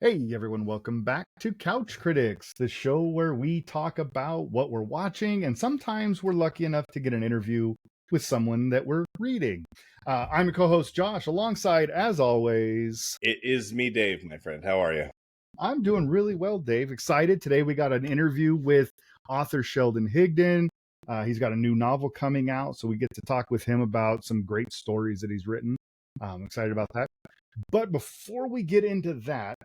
Hey everyone, welcome back to Couch Critics, the show where we talk about what we're watching, and sometimes we're lucky enough to get an interview with someone that we're reading. I'm your co-host Josh, alongside, as always, It is me, Dave, my friend. How are you? I'm doing really well, Dave. Excited. Today we got an interview with author Sheldon Higdon. He's got a new novel coming out, so we get to talk with him about some great stories that he's written. I'm excited about that. But before we get into that,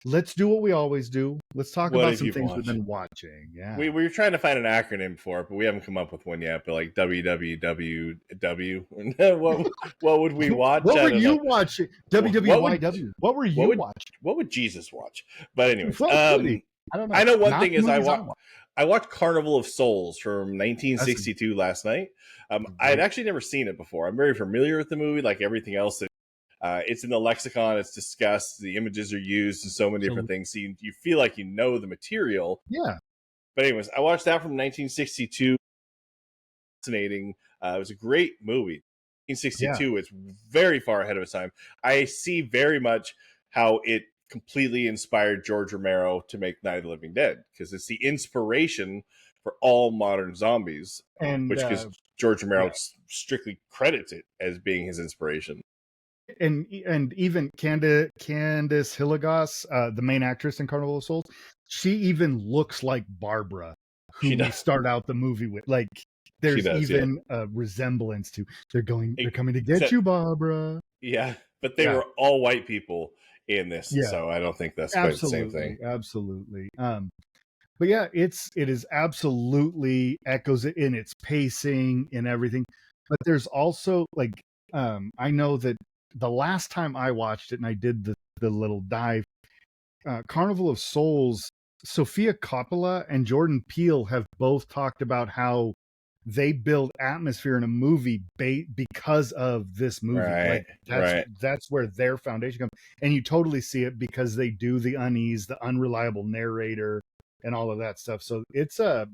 let's do what we always do. Let's talk What about have some you things we've watched? been watching. Yeah. We were trying to find an acronym for it, but we haven't come up with one yet. But like WWWW, what would we watch? What I were don't you know. watching? What would WWYW. What were you watching? what would Jesus watch? But anyways, What would he? I don't know. I know one Not thing the is movies I watch. I watched Carnival of Souls from That's 1962 last night. I had great. actually never seen it before. I'm very familiar with the movie, like everything else. It's in the lexicon. It's discussed. The images are used in so many different So, things. So you feel like you know the material. yeah. But anyways, I watched that from 1962. Fascinating. It was a great movie. Yeah. 1962. It's very far ahead of its time. I see very much how it completely inspired George Romero to make Night of the Living Dead, because it's the inspiration for all modern zombies, And which gives George yeah. Romero strictly credits it as being his inspiration. And even Candice Hilligoss, the main actress in Carnival of Souls, she even looks like Barbara, She who we does. start out the movie with. Like, She there's does. Yeah. even a resemblance to they're coming to get Except, you, Barbara. yeah, but they Yeah. were all white people in this, Yeah. so I don't think that's quite the same Absolutely. thing. Absolutely. But yeah, it is absolutely echoes it in its pacing and everything. But there's also like I know that the last time I watched it and I did the little dive, Carnival of Souls, Sofia Coppola and Jordan Peele have both talked about how they build atmosphere in a movie because of this movie. Like Right, right. that's where their foundation comes, and you totally see it because they do the unease, the unreliable narrator, and all of that stuff. So it's a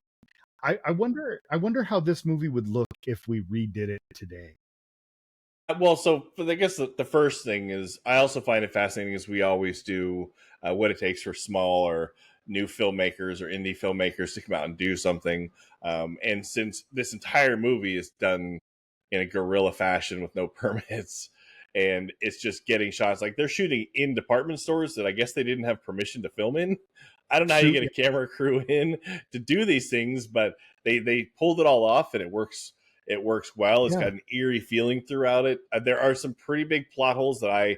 I wonder how this movie would look if we redid it today. Well, so I guess the first thing is I also find it fascinating, as we always do, what it takes for small or new filmmakers or indie filmmakers to come out and do something. And since this entire movie is done in a guerrilla fashion with no permits, and it's just getting shots, like they're shooting in department stores that I guess they didn't have permission to film in. I don't know how you Shoot, get a camera crew in to do these things, but they pulled it all off, and it works. It works well. It's yeah, got an eerie feeling throughout it. There are some pretty big plot holes that I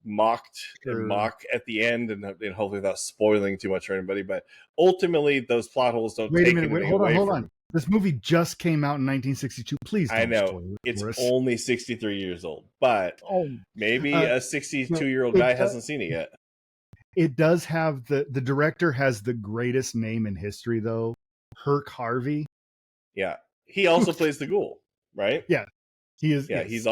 mocked and sure. mock at the end, and hopefully without spoiling too much for anybody. But ultimately, those plot holes don't Wait a take minute. Wait, anything hold on, away hold on. from. This movie just came out in 1962. Please I don't know spoil it it's for us. only 63 years old, but Oh, maybe uh, a no, 62-year-old it guy hasn't seen it yet. it does have the director has the greatest name in history though, Herc Harvey. Yeah, he also plays the ghoul, right? Yeah, he is. Yeah, Yes, he's but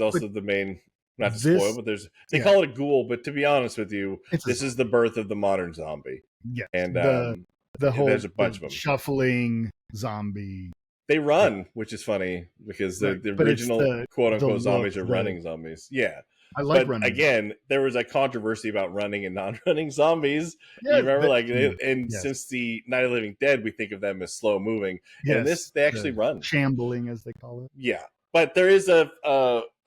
also the main. Not to spoil, this, but they yeah, call it a ghoul. But to be honest with you, it's a this is the zombie. birth of the modern zombie, Yes, and the whole there's a bunch the of them. shuffling zombie. They Yeah, run, which is funny because right. the But it's original quote the unquote look. zombies are The running zombies. Yeah. I like But running. again, there was a controversy about running and non-running zombies. You Yes, remember, like, yes, and yes, since the Night of the Living Dead, we think of them as slow moving, and in yes. this, they actually The run. shambling, as they call it. Yeah, but there is a.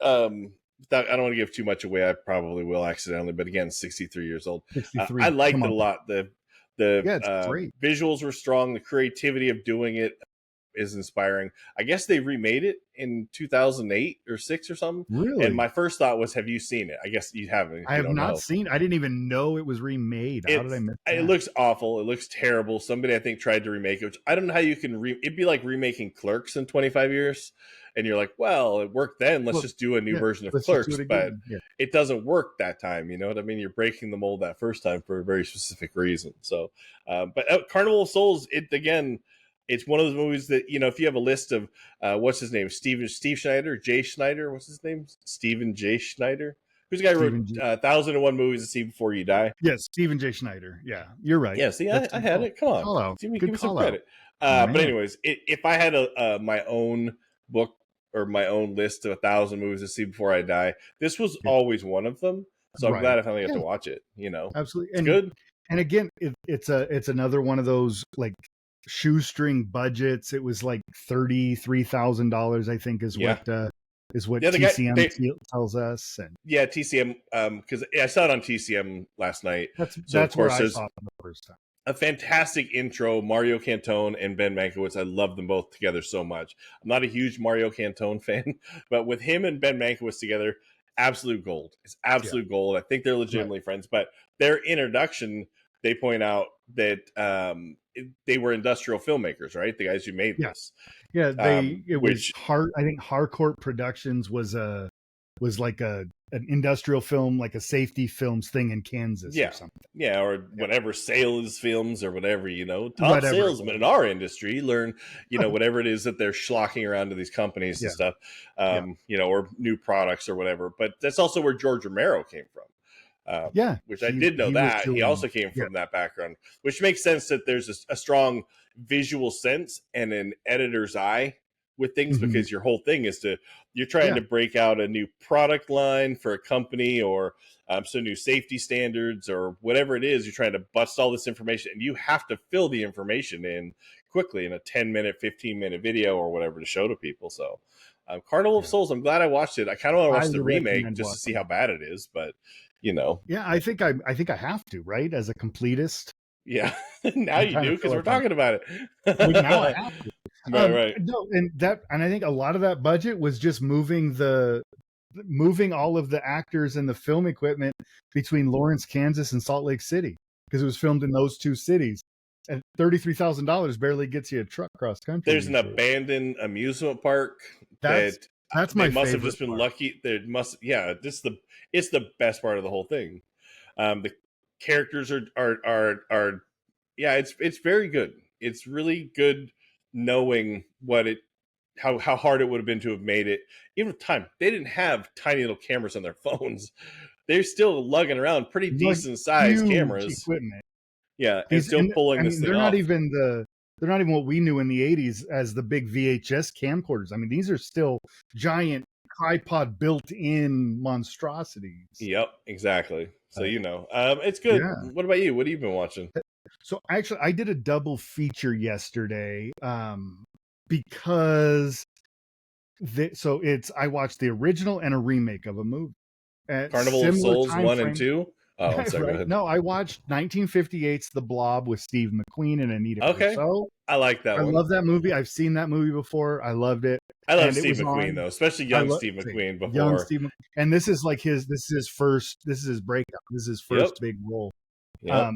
I don't want to give too much away. I probably will accidentally, but again, 63 years old. I 63. Come liked it on. a lot. The Yeah, it's great. visuals were strong. The creativity of doing it is inspiring. I guess they remade it in 2008 or 6 or something. And Really. my first thought was, have you seen it? I guess you haven't if I you have don't not know. seen. I didn't even know it was remade. How did I miss It that? looks awful. It looks terrible. Somebody I think tried to remake it, which I don't know how you can it'd be like remaking Clerks in 25 years. And you're like, well, it worked then. Let's Well, just do a new yeah. version of Let's just do Clerks. it But again. Yeah. it doesn't work that time. You know what I mean? You're breaking the mold that first time for a very specific reason. So, but Carnival of Souls, it again, it's one of those movies that, if you have a list of what's his name, Steve Schneider, Jay Schneider, what's his name, Stephen J. Schneider, who's the guy who wrote Stephen G. 1001 Movies to See Before You Die. Yes, Stephen J. Schneider. Yeah, you're right. Yeah, see, That's I good had call. it. Come Good on, call out. give Good me some call out, credit. But man. anyways, if I had my own book or my own list of 1,000 movies to see before I die, this was Yeah. always one of them. So I'm Right. glad I finally got Yeah, to watch it. absolutely. It's good. And again, it's another one of those like shoestring budgets. It was like $33,000, I think, Yeah. is what Yeah, the guy, TCM tells us, and yeah, TCM, because I saw it on TCM last night. So of that's where course I there's saw it the first time. a fantastic intro. Mario Cantone and Ben Mankiewicz. I love them both together so much. I'm not a huge Mario Cantone fan, but with him and Ben Mankiewicz together, absolute gold. It's Yeah, absolute gold. I think they're right. legitimately friends. But their introduction, they point out that they were industrial filmmakers, right? The guys who made Yeah, this. yeah. It was Which hard. I think Harcourt Productions was like an industrial film, like a safety films thing in Kansas or Yeah. something. Yeah, or Yeah. whatever sales films or whatever, top Whatever it salesmen was. in our industry learn, whatever it is that they're schlocking around to these companies and Yeah, stuff, yeah, or new products or whatever. But that's also where George Romero came from, yeah. which I did know He was that. He doing. also came Yeah. from that background, which makes sense that there's a strong visual sense and an editor's eye with things Mm-hmm. because your whole thing is you're trying Yeah. to break out a new product line for a company or some new safety standards or whatever it is. You're trying to bust all this information and you have to fill the information in quickly in a 10-minute, 15-minute video or whatever to show to people. So Carnival of Yeah. Souls, I'm glad I watched it. I kind of want to watch the Highly remake recommend just to see watching how it. bad it is, but Yeah, I think I have to, right? As a completist. yeah. Now I you kind do of because feel we're like talking about now I it. have to. Right. No, and I think a lot of that budget was just moving all of the actors and the film equipment between Lawrence, Kansas and Salt Lake City because it was filmed in those two cities. And $33,000 barely gets you a truck cross country There's an usually. abandoned amusement park That's that that's they my must have favorite just been part. lucky. It's the best part of the whole thing. The characters are yeah, it's very good. It's really good knowing how hard it would have been to have made it. Even with time, they didn't have tiny little cameras on their phones. They're still lugging around pretty Like decent sized huge cameras. equipment. Yeah, and These still and pulling I this mean thing off. they're not even what we knew in the 80s as the big VHS camcorders. I mean, these are still giant tripod built-in monstrosities. Yep, exactly. So Uh, it's good. yeah. What about you? What have you been watching? So actually I did a double feature yesterday because so it's I watched the original and a remake of a movie at Carnival of similar Souls time 1 and frame. 2? Oh, I'm sorry, go Right. ahead. No, I watched 1958's The Blob with Steve McQueen and Anita Okay. Purcell. I like that I one. love that movie. I've seen that movie before. I loved it. I love And it Steve was McQueen on. though, especially I young love Steve McQueen young before. Steve and this is like this is his breakout. This is his Yep. first big role. Yep.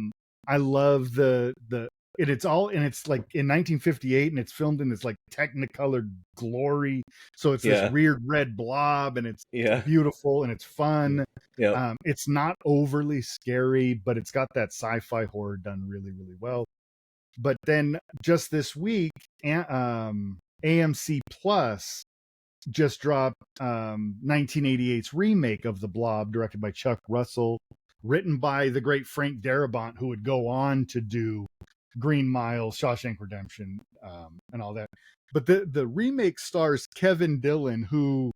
I love it's all and it's like in 1958 and it's filmed in this like technicolored glory. So it's this Yeah. weird red blob and it's Yeah. beautiful and it's fun. Yep. It's not overly scary, but it's got that sci-fi horror done really, really well. But then just this week, AMC Plus just dropped 1988's remake of The Blob, directed by Chuck Russell, written by the great Frank Darabont, who would go on to do Green Mile, Shawshank Redemption, and all that. But the remake stars Kevin Dillon, who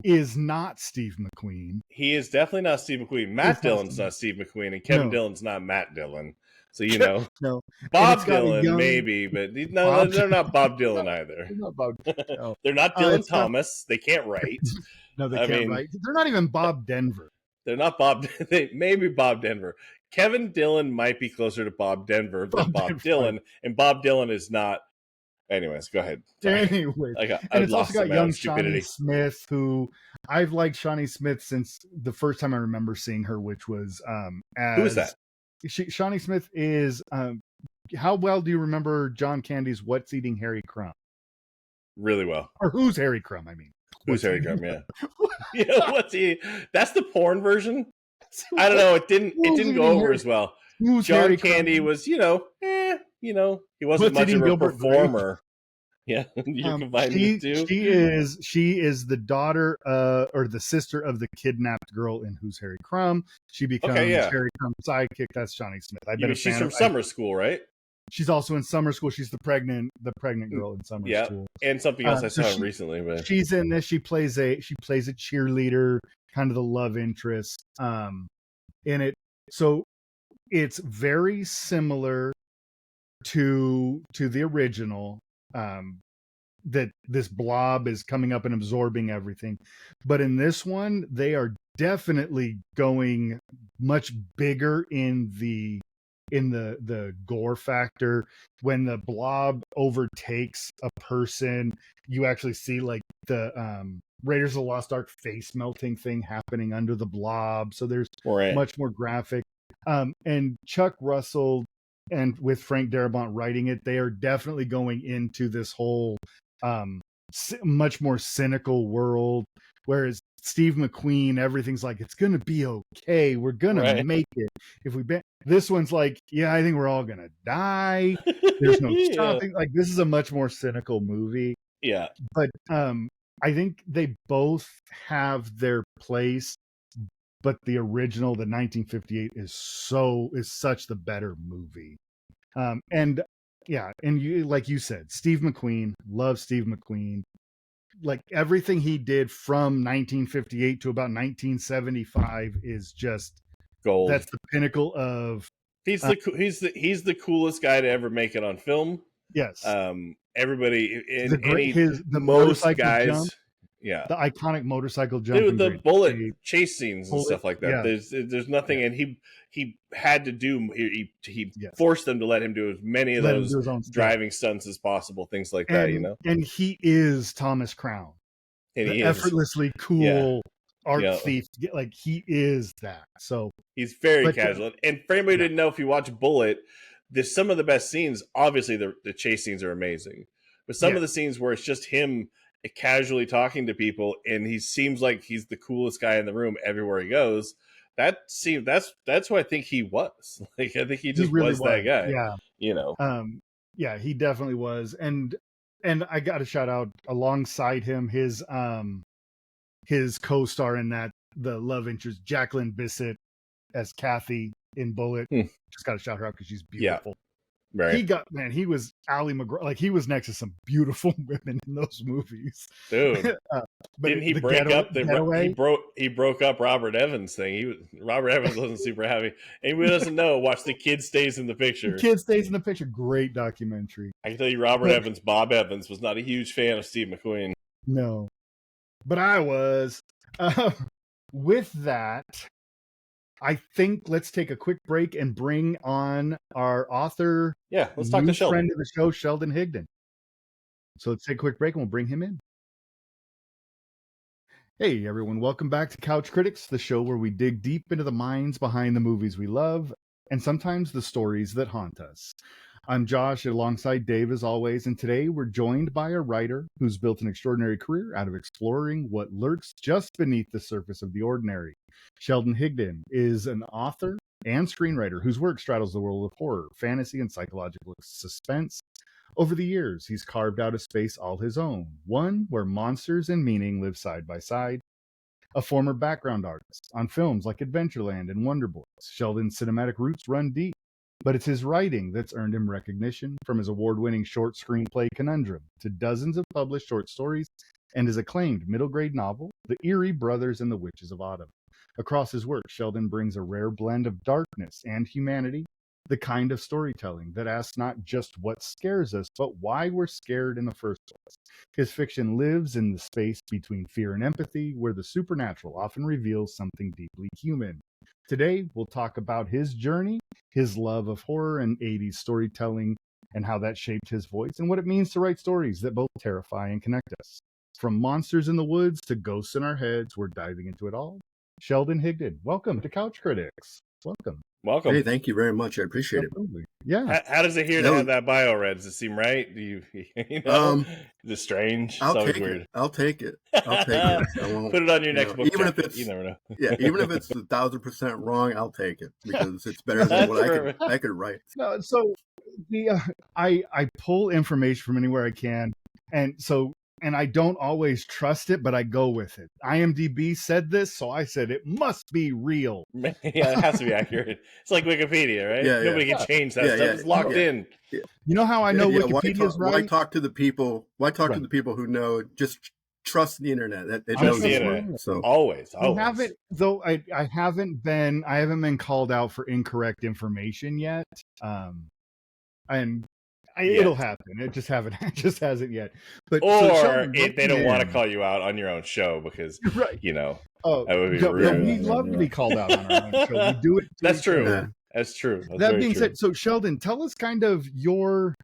is not Steve McQueen. He is definitely not Steve McQueen. Matt Dillon's not Steve McQueen, and Kevin Dillon's not Matt Dillon. So no, Bob Dylan maybe, but no, they're not Bob Dylan either. They're not Bob. No. They're not Dylan Thomas. They can't write. No, they can't write. They're not even Bob Denver. They're not Bob. Maybe Bob Denver. Kevin Dillon might be closer to Bob Denver than Bob Dylan, and Bob Dylan is not. Anyways, go ahead. Anyways, and it's also got young Shawnee Smith, who I've liked Shawnee Smith since the first time I remember seeing her, which was who is that? Shawnee Smith is. How well do you remember John Candy's "What's Eating Harry Crumb"? Really well. Or who's Harry Crumb? I mean, who's Harry Crumb? Yeah. Yeah. What's he? That's the porn version. I don't know. It didn't go over as well. John Candy was, he wasn't much of a performer. Yeah, you combine the two. She is the daughter or the sister of the kidnapped girl in Who's Harry Crumb. She becomes Harry Crumb's sidekick. That's Shawnee Smith. She's from summer school, right? She's also in summer school. She's the pregnant girl in summer school. And something else I saw recently. But she's in this. She plays a cheerleader, kind of the love interest. in it. So it's very similar to the original, that this blob is coming up and absorbing everything. But in this one, they are definitely going much bigger in the gore factor. When the blob overtakes a person, you actually see like the Raiders of the Lost Ark face melting thing happening under the blob. So there's much more graphic. And Chuck Russell and with Frank Darabont writing it, they are definitely going into this whole much more cynical world, whereas Steve McQueen, everything's like, it's gonna be okay, we're gonna make it. If we this one's like, yeah, I think we're all gonna die, there's no stopping. Like, this is a much more cynical movie. But I think they both have their place, but the original, the 1958, is such the better movie. And yeah, and you, like you said, Steve McQueen, love Steve McQueen. Like, everything he did from 1958 to about 1975 is just gold. That's the pinnacle of. He's the coolest guy to ever make it on film. Yes. Everybody in the most guys. Jump, yeah, the iconic motorcycle jump, dude, the bullet chase scenes and stuff like that. Yeah. There's nothing, and he had to do. He forced them to let him do as many of those driving stunts as possible, things like that. You know, and he is Thomas Crown, and he effortlessly cool art thief. Like, he is that. So he's very casual. And for anybody who didn't know, if you watch Bullet, there's some of the best scenes. Obviously, the chase scenes are amazing, but some of the scenes where it's just him casually talking to people, and he seems like he's the coolest guy in the room everywhere he goes. That's who I think he was. Like, I think he just really was that guy. Yeah, you know. Yeah, he definitely was. And I got to shout out alongside him his co-star in that, the love interest, Jacqueline Bisset as Kathy in Bullet. Just got to shout her out because she's beautiful. Right. He was Ally McGraw. Like, he was next to some beautiful women in those movies, dude. But didn't he break up he broke up Robert Evans thing? Robert Evans wasn't super happy. Anybody doesn't know, watch The Kid Stays in the Picture. The Kid Stays in the Picture. Great documentary. I can tell you, Bob Evans was not a huge fan of Steve McQueen. No, but I was. With that, I think let's take a quick break and bring on our author. Yeah, let's talk to Sheldon. Friend of the show, Sheldon Higdon. So let's take a quick break and we'll bring him in. Hey, everyone. Welcome back to Couch Critics, the show where we dig deep into the minds behind the movies we love and sometimes the stories that haunt us. I'm Josh, alongside Dave as always, and today we're joined by a writer who's built an extraordinary career out of exploring what lurks just beneath the surface of the ordinary. Sheldon Higdon is an author and screenwriter whose work straddles the world of horror, fantasy, and psychological suspense. Over the years, he's carved out a space all his own, one where monsters and meaning live side by side. A former background artist on films like Adventureland and Wonder Boys, Sheldon's cinematic roots run deep. But it's his writing that's earned him recognition, from his award-winning short screenplay Conundrum to dozens of published short stories and his acclaimed middle-grade novel, The Erie Brothers and the Witches of Autumn. Across his work, Sheldon brings a rare blend of darkness and humanity, the kind of storytelling that asks not just what scares us, but why we're scared in the first place. His fiction lives in the space between fear and empathy, where the supernatural often reveals something deeply human. Today, we'll talk about his journey, his love of horror and 80s storytelling, and how that shaped his voice, and what it means to write stories that both terrify and connect us. From monsters in the woods to ghosts in our heads, we're diving into it all. Sheldon Higdon, welcome to Couch Critics. Welcome. Hey, thank you very much. I appreciate it. Yeah. How does it hear to have that bio read? Does it seem right? Do you know? Is it strange? I'll take it. I'll take it. I won't, put it on your next book. Even if it's, you never know. Yeah, even if it's 1,000% wrong, I'll take it because it's better than what I could write. No, so I pull information from anywhere I can, and I don't always trust it, but I go with it. IMDb said this, so I said it must be real. Yeah, it has to be accurate. It's like Wikipedia, right? Yeah, nobody can change that stuff. It's locked in. Yeah. You know how I know Wikipedia's right? Why talk to the people? Why talk to the people who know? Just trust the internet. That it I'm knows the its internet. work. So Always. I haven't, though. I haven't been called out for incorrect information yet. And it'll happen. It just hasn't yet. But so Or Sheldon, if they don't welcome want to in. call you out on your own show because, Right. that would be no, rude. we'd love to be called out on our own show. We do it. To That's each true. other. That's true. That's That very being true. said, so Sheldon, tell us kind of your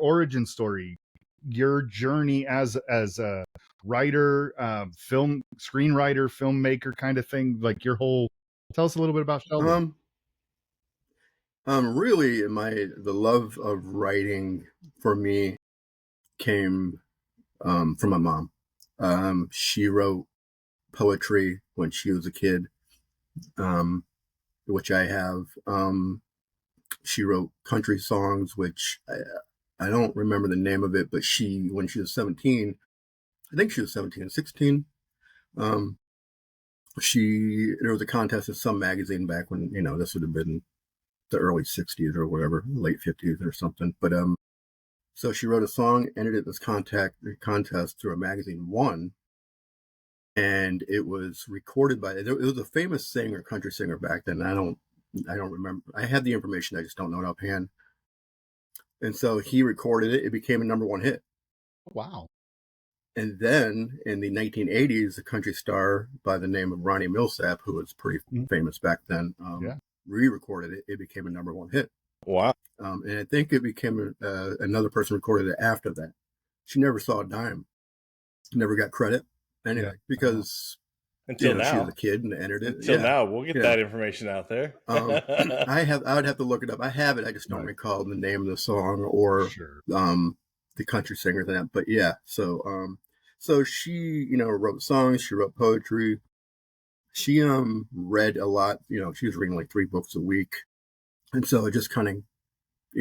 origin story, your journey as a writer, screenwriter, filmmaker kind of thing, like your whole. Tell us a little bit about Sheldon. Really, the love of writing for me came from my mom. She wrote poetry when she was a kid, which I have. She wrote country songs, which I don't remember the name of it, but when she was 17, I think she was 17, 16. There was a contest in some magazine back when, this would have been the early 60s or whatever, late 50s or something. But so she wrote a song, entered it this contest through a magazine, won, and it was recorded it was a famous country singer back then. I don't remember. I had the information, I just don't know it offhand. And so he recorded it. It became a #1 hit. Wow. And then in the 1980s, a country star by the name of Ronnie Millsap, who was pretty famous back then, re-recorded it. It became a #1 hit. Wow. And I think it became another person recorded it after that. She never saw a dime, never got credit, anyway, because until now she was a kid and entered it. Until now, we'll get that information out there. I would have to look it up. I have it. I just don't recall the name of the song or the country singer and that. But yeah, so she wrote songs. She wrote poetry. She read a lot. She was reading like 3 books a week, and so it just kind of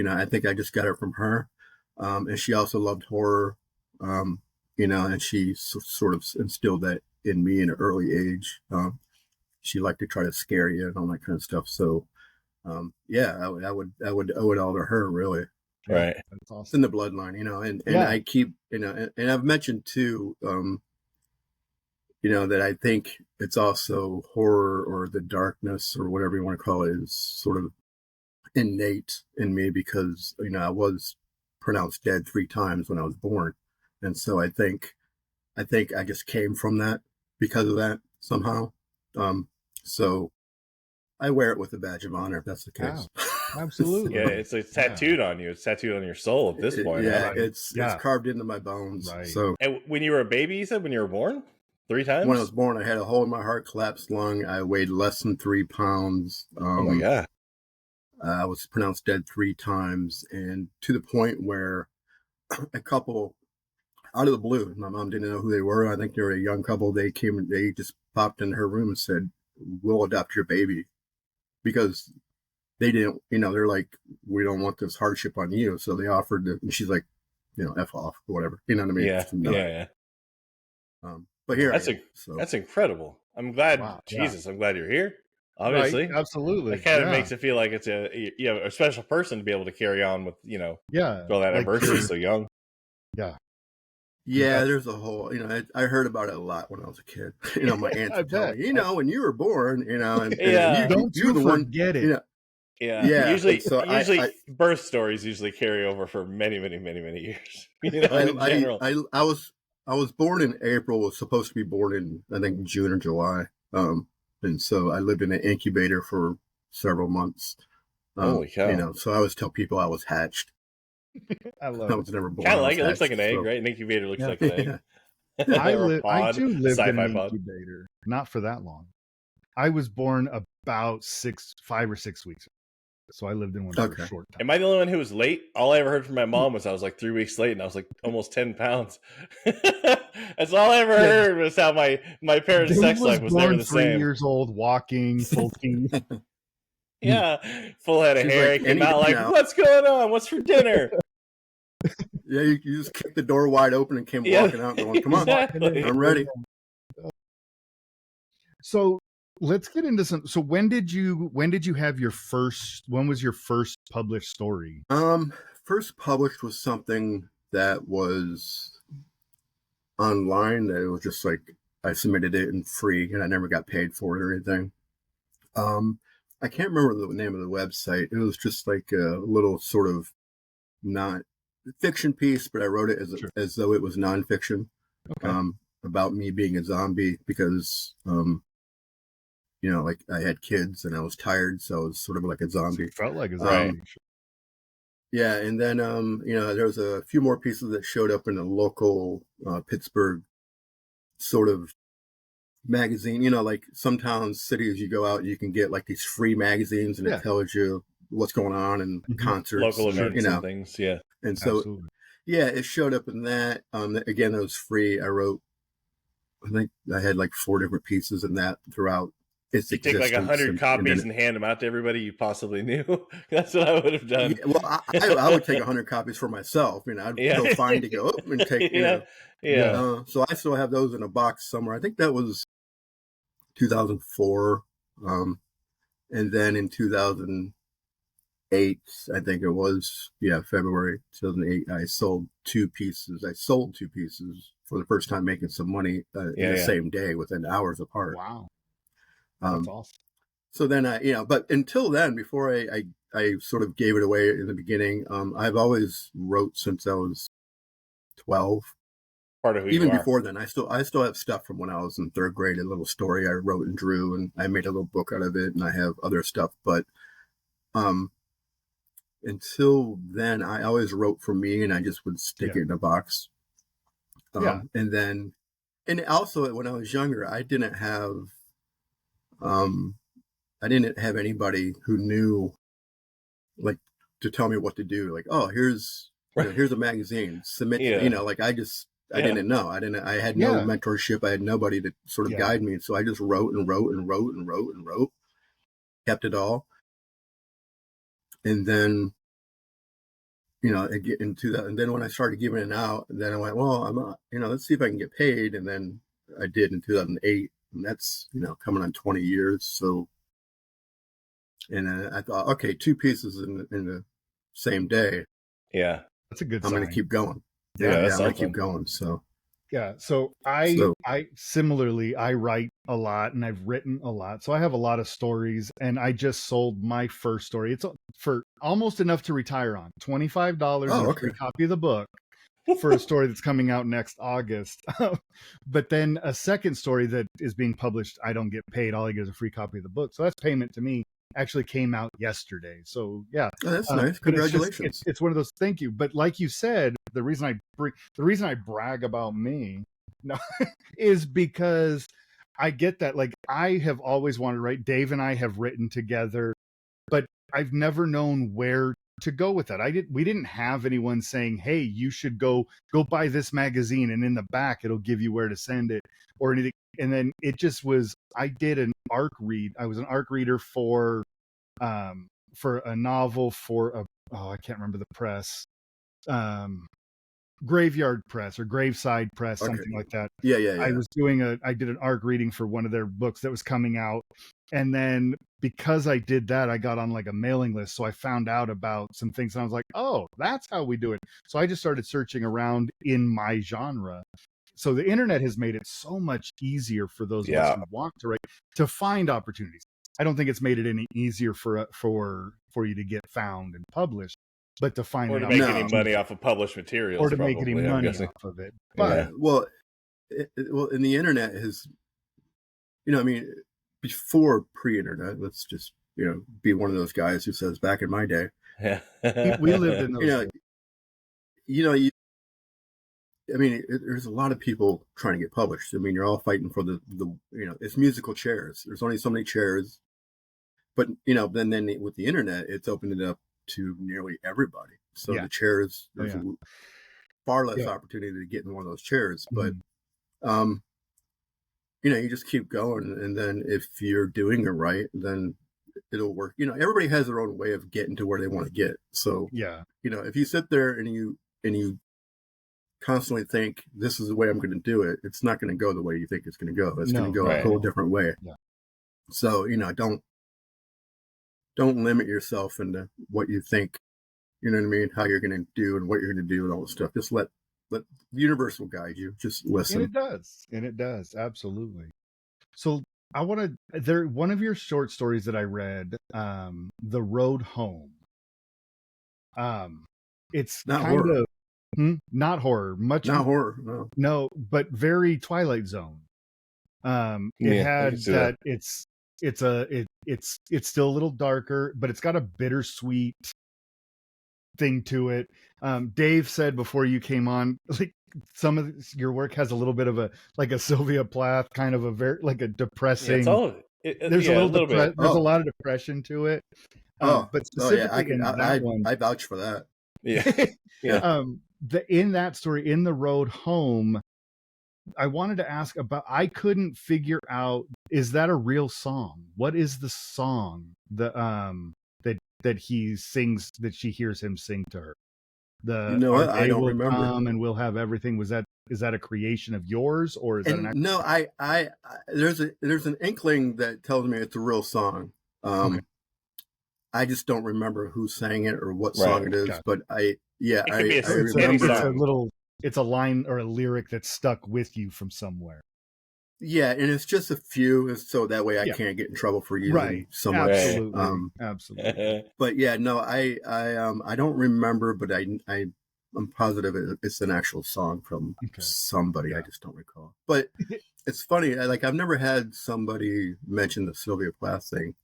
I think I just got it from her. And she also loved horror. And she sort of instilled that in me in an early age. She liked to try to scare you and all that kind of stuff. So, I would owe it all to her, really. Right. That's awesome. It's in the bloodline, and I keep, and I've mentioned too, that I think it's also horror or the darkness or whatever you want to call it is sort of innate in me because, I was pronounced dead 3 times when I was born. And so I think I just came from that because of that somehow. So I wear it with a badge of honor if that's the case. Wow. Absolutely. Yeah, it's tattooed on you. It's tattooed on your soul at this point. It's carved into my bones. Right. So, and when you were a baby, you said when you were born, 3 times? When I was born, I had a hole in my heart, collapsed lung. I weighed less than 3 pounds. Oh my God. I was pronounced dead 3 times, and to the point where a couple out of the blue, my mom didn't know who they were. I think they were a young couple. They just popped in her room and said, "We'll adopt your baby," because they didn't, they're like, "We don't want this hardship on you." So they offered to, and she's like, F off or whatever. You know what I mean? Yeah. But here that's incredible. I'm glad. Wow. Jesus, I'm glad you're here. Obviously, right. Absolutely. It kind of makes it feel like it's a special person to be able to carry on with all that adversity so young. Yeah, there's a whole, I heard about it a lot when I was a kid. My aunts would tell me, when you were born, and you're the one get it. Yeah. Usually birth stories usually carry over for many, many, many, many years. In general. I was born in April. Was supposed to be born in I think June or July. And so I lived in an incubator for several months. Holy cow! So I always tell people I was hatched. I love. I was never born. Kind of like it looks like an egg, right? An incubator looks like an egg. I too lived in an incubator, not for that long. I was born about 5 or 6 weeks, so I lived in one for a short time. Am I the only one who was late? All I ever heard from my mom was I was like 3 weeks late, and I was like almost 10 pounds. That's all I ever heard was how my parents' sex life was never the same. 3 years old, walking, full teeth. Yeah, full head of hair. Like, came out like, what's going on? What's for dinner? Yeah, you just kicked the door wide open and came walking out going, come on, I'm ready. So let's get into some. So when did you have when was your first published story? First published was something that was online that it was just like I submitted it in free and I never got paid for it or anything. I can't remember the name of the website. It was just like a little sort of not fiction piece, but I wrote it as though it was nonfiction. Okay. About me being a zombie because like I had kids and I was tired, so I was sort of like a zombie. So you felt like a zombie. Yeah, and then there was a few more pieces that showed up in a local Pittsburgh sort of magazine. Like some towns, cities, you go out, you can get like these free magazines, and it tells you what's going on and concerts, local events, and things. Yeah, and so it showed up in that. Again, it was free. I think I had like 4 different pieces in that throughout. You take like 100 copies and hand them out to everybody you possibly knew. That's what I would have done. Yeah, well, I would take 100 copies for myself. I'd go find to go up and take. So I still have those in a box somewhere. I think that was 2004, and then in 2008, I think it was February 2008. I sold 2 pieces. For the first time, making some money in the same day within hours apart. Wow. That's awesome. So then but until then, before I sort of gave it away in the beginning, I've always wrote since I was 12. Part of who even before then, I still have stuff from when I was in 3rd grade, a little story I wrote and drew, and I made a little book out of it, and I have other stuff. But until then, I always wrote for me, and I just would stick it in a box. And also when I was younger, I didn't have anybody who knew, like, to tell me what to do. Like, oh, here's a magazine, submit. Like I didn't know. I had no mentorship. I had nobody to sort of guide me. So I just wrote and wrote and wrote and wrote and wrote, kept it all. And then, and then when I started giving it out, then I went, well, let's see if I can get paid. And then I did in 2008, and that's, coming on 20 years. So, and I thought, okay, 2 pieces in the same day. Yeah. That's a good I'm sign. going to keep going. I'm going to keep going. So. Yeah. So I similarly, I write a lot and I've written a lot. So I have a lot of stories, and I just sold my first story. It's for almost enough to retire on. $25 and a free copy of the book for a story that's coming out next August. But then a second story that is being published, I don't get paid. All I get is a free copy of the book. So that's payment to me. Actually came out yesterday. So yeah. Oh, that's nice. Congratulations. It's one of those, thank you. But like you said, the reason I brag about me is because I get that. Like, I have always wanted to write. Dave and I have written together, but I've never known where to go with that. We didn't have anyone saying, hey, you should go buy this magazine, and in the back it'll give you where to send it or anything. And then it just was, I did an ARC read. I was an ARC reader for a novel for I can't remember the press, Graveyard Press or Graveside Press, something like that. Yeah. I did an ARC reading for one of their books that was coming out. And then because I did that, I got on like a mailing list. So I found out about some things, and I was like, oh, that's how we do it. So I just started searching around in my genre. So the internet has made it so much easier for those of us who want to write to find opportunities. I don't think it's made it any easier for you to get found and published, but to find or to make any money off of published materials, or to make any money off of it. But and the internet has, before pre-internet, let's just be one of those guys who says back in my day, we lived in those days. There's a lot of people trying to get published. You're all fighting for the it's musical chairs. There's only so many chairs, but then with the internet, it's opened it up to nearly everybody. So the chairs, there's far less opportunity to get in one of those chairs. But you just keep going, and then if you're doing it right, then it'll work. Everybody has their own way of getting to where they want to get. So if you sit there and you constantly think this is the way I'm going to do it, it's not going to go the way you think it's going to go. It's going to go a whole different way. So don't limit yourself into what you think, how you're going to do and what you're going to do and all this stuff. Just let But the universe will guide you. Just listen. And it does, absolutely. So I want to one of your short stories that I read, The Road Home. It's Not kind horror. of not horror, much Not horror, no, but very Twilight Zone. It had that it's still a little darker, but it's got a bittersweet thing to it. Dave said before you came on, like some of your work has a little bit of a Sylvia Plath kind of a very like a depressing. There's a little bit. There's a lot of depression to it. But specifically in that one, I vouch for that. Yeah. In that story, in The Road Home, I wanted to ask about. I couldn't figure out, is that a real song? What is the song that he sings, that she hears him sing to her? Our I day don't will remember. come and we'll have everything. Is that a creation of yours, or is that an actual? No, I there's an inkling that tells me it's a real song. Okay. I just don't remember who sang it or what song it is, but I remember it's a line or a lyric that's stuck with you from somewhere. Yeah, and it's just a few, so that way I can't get in trouble for using so much. Absolutely. But yeah, no, I don't remember, but I'm positive it's an actual song from somebody. I just don't recall. But it's funny, I've never had somebody mention the Sylvia Plath thing,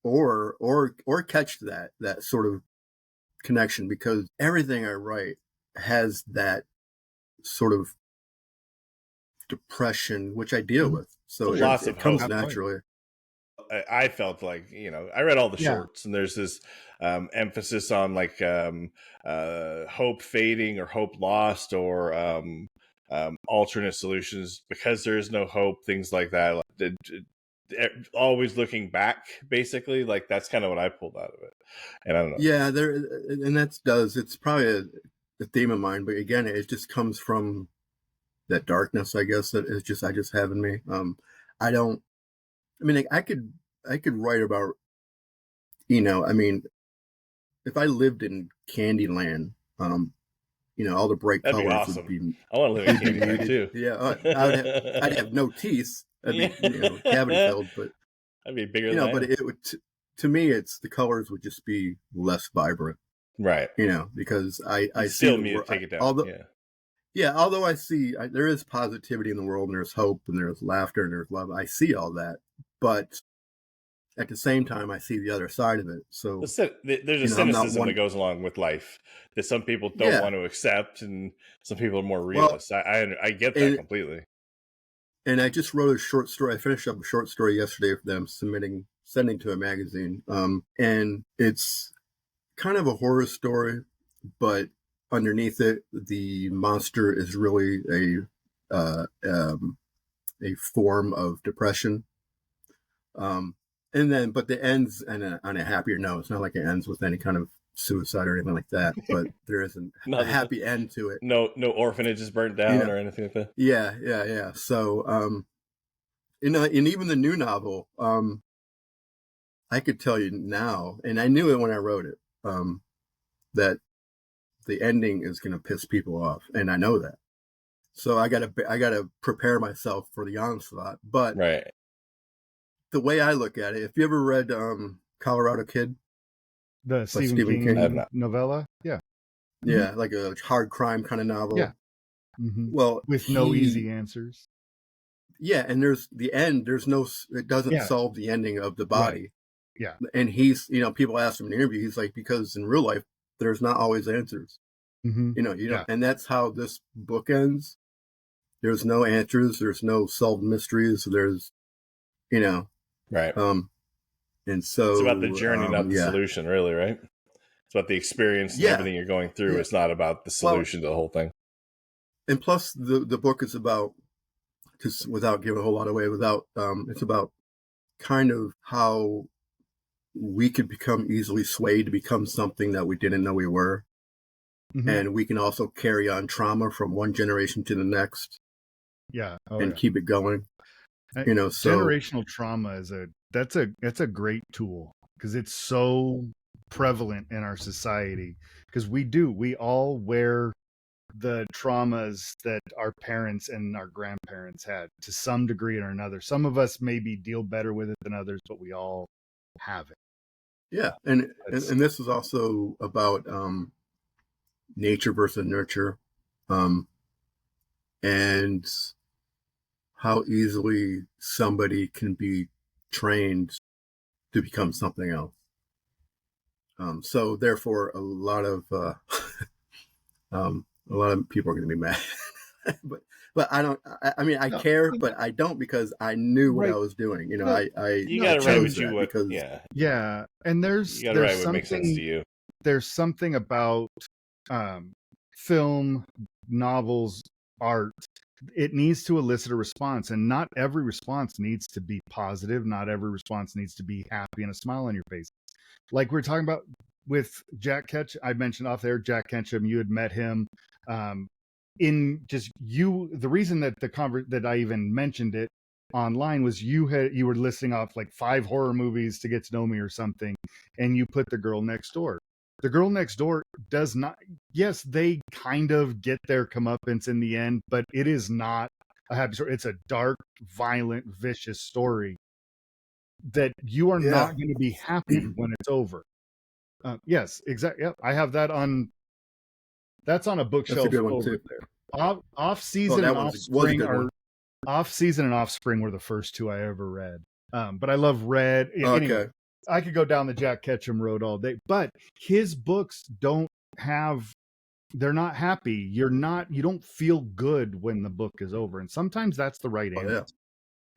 or catch that sort of connection, because everything I write has that sort of depression, which I deal with, so it comes naturally. I felt like, I read all the shorts, and there's this emphasis on hope fading or hope lost, or alternate solutions because there is no hope, things like that. Always looking back, basically. That's kind of what I pulled out of it, and I don't know. Yeah, it's probably a theme of mine, but again, it just comes from that darkness, I guess, that is I just have in me. I could write about, if I lived in Candyland, all the bright That'd colors be awesome. would be. I want to live in Candyland too. Yeah, I'd have no teeth. I'd be cavity filled, but I'd be bigger than but it would. To me, the colors would just be less vibrant, right? Because I still see me to take it down. Although I see there is positivity in the world, and there's hope, and there's laughter, and there's love. I see all that, but at the same time, I see the other side of it. So there's a cynicism that goes along with life that some people don't want to accept, and some people are more realists. I get that completely. And I just wrote a short story. I finished up a short story yesterday for them, sending to a magazine. And it's kind of a horror story, but underneath it, the monster is really a form of depression. But it ends on a happier note. It's not like it ends with any kind of suicide or anything like that, but there isn't a happy end to it. No orphanage is burnt down or anything like that. Yeah. So, and even the new novel, I could tell you now, and I knew it when I wrote it, that the ending is going to piss people off, and I know that. So I gotta prepare myself for the onslaught. But the way I look at it, if you ever read Colorado Kid, the Stephen King novella, like a hard crime kind of novel, well, with no easy answers. Yeah, and there's the end. It doesn't solve the ending of the body. Right. Yeah, and he's, people ask him in an interview, he's like, because in real life there's not always answers. And that's how this book ends. There's no answers. There's no solved mysteries. There's, right. And so it's about the journey, not the solution, really, right? It's about the experience and everything you're going through. Yeah. It's not about the solution to the whole thing. And plus, the book is about, just without giving a whole lot away, it's about kind of how we could become easily swayed to become something that we didn't know we were. And we can also carry on trauma from one generation to the next. Keep it going. So generational trauma that's a great tool, because it's so prevalent in our society, because we all wear the traumas that our parents and our grandparents had to some degree or another. Some of us maybe deal better with it than others, but we all have it. Yeah, and this is also about nature versus nurture, and how easily somebody can be trained to become something else. So therefore, a lot of people are going to be mad, but I don't. I mean, I care, but I don't, because I knew what I was doing. You know, you got to write what you would. because yeah, and there's write what makes sense to you. There's something about film, novels, art. It needs to elicit a response, and not every response needs to be positive. Not every response needs to be happy and a smile on your face. Like we're talking about with Jack Ketchum, I mentioned off there, Jack Ketchum, you had met him. In just you, the reason that that I even mentioned it online was you were listing off like 5 horror movies to get to know me or something, and you put The Girl Next Door. The Girl Next Door does not, yes, they kind of get their comeuppance in the end, but it is not a happy story. It's a dark, violent, vicious story that you are not going to be happy when it's over. Yes, exactly. Yep, I have that on. That's on a bookshelf. That's a good one over too. There. Off season and offspring are off season and offspring were the first 2 I ever read. But I love Red. Anyway, I could go down the Jack Ketchum road all day, but his books don't have. They're not happy. You don't feel good when the book is over, and sometimes that's the right answer. Yeah.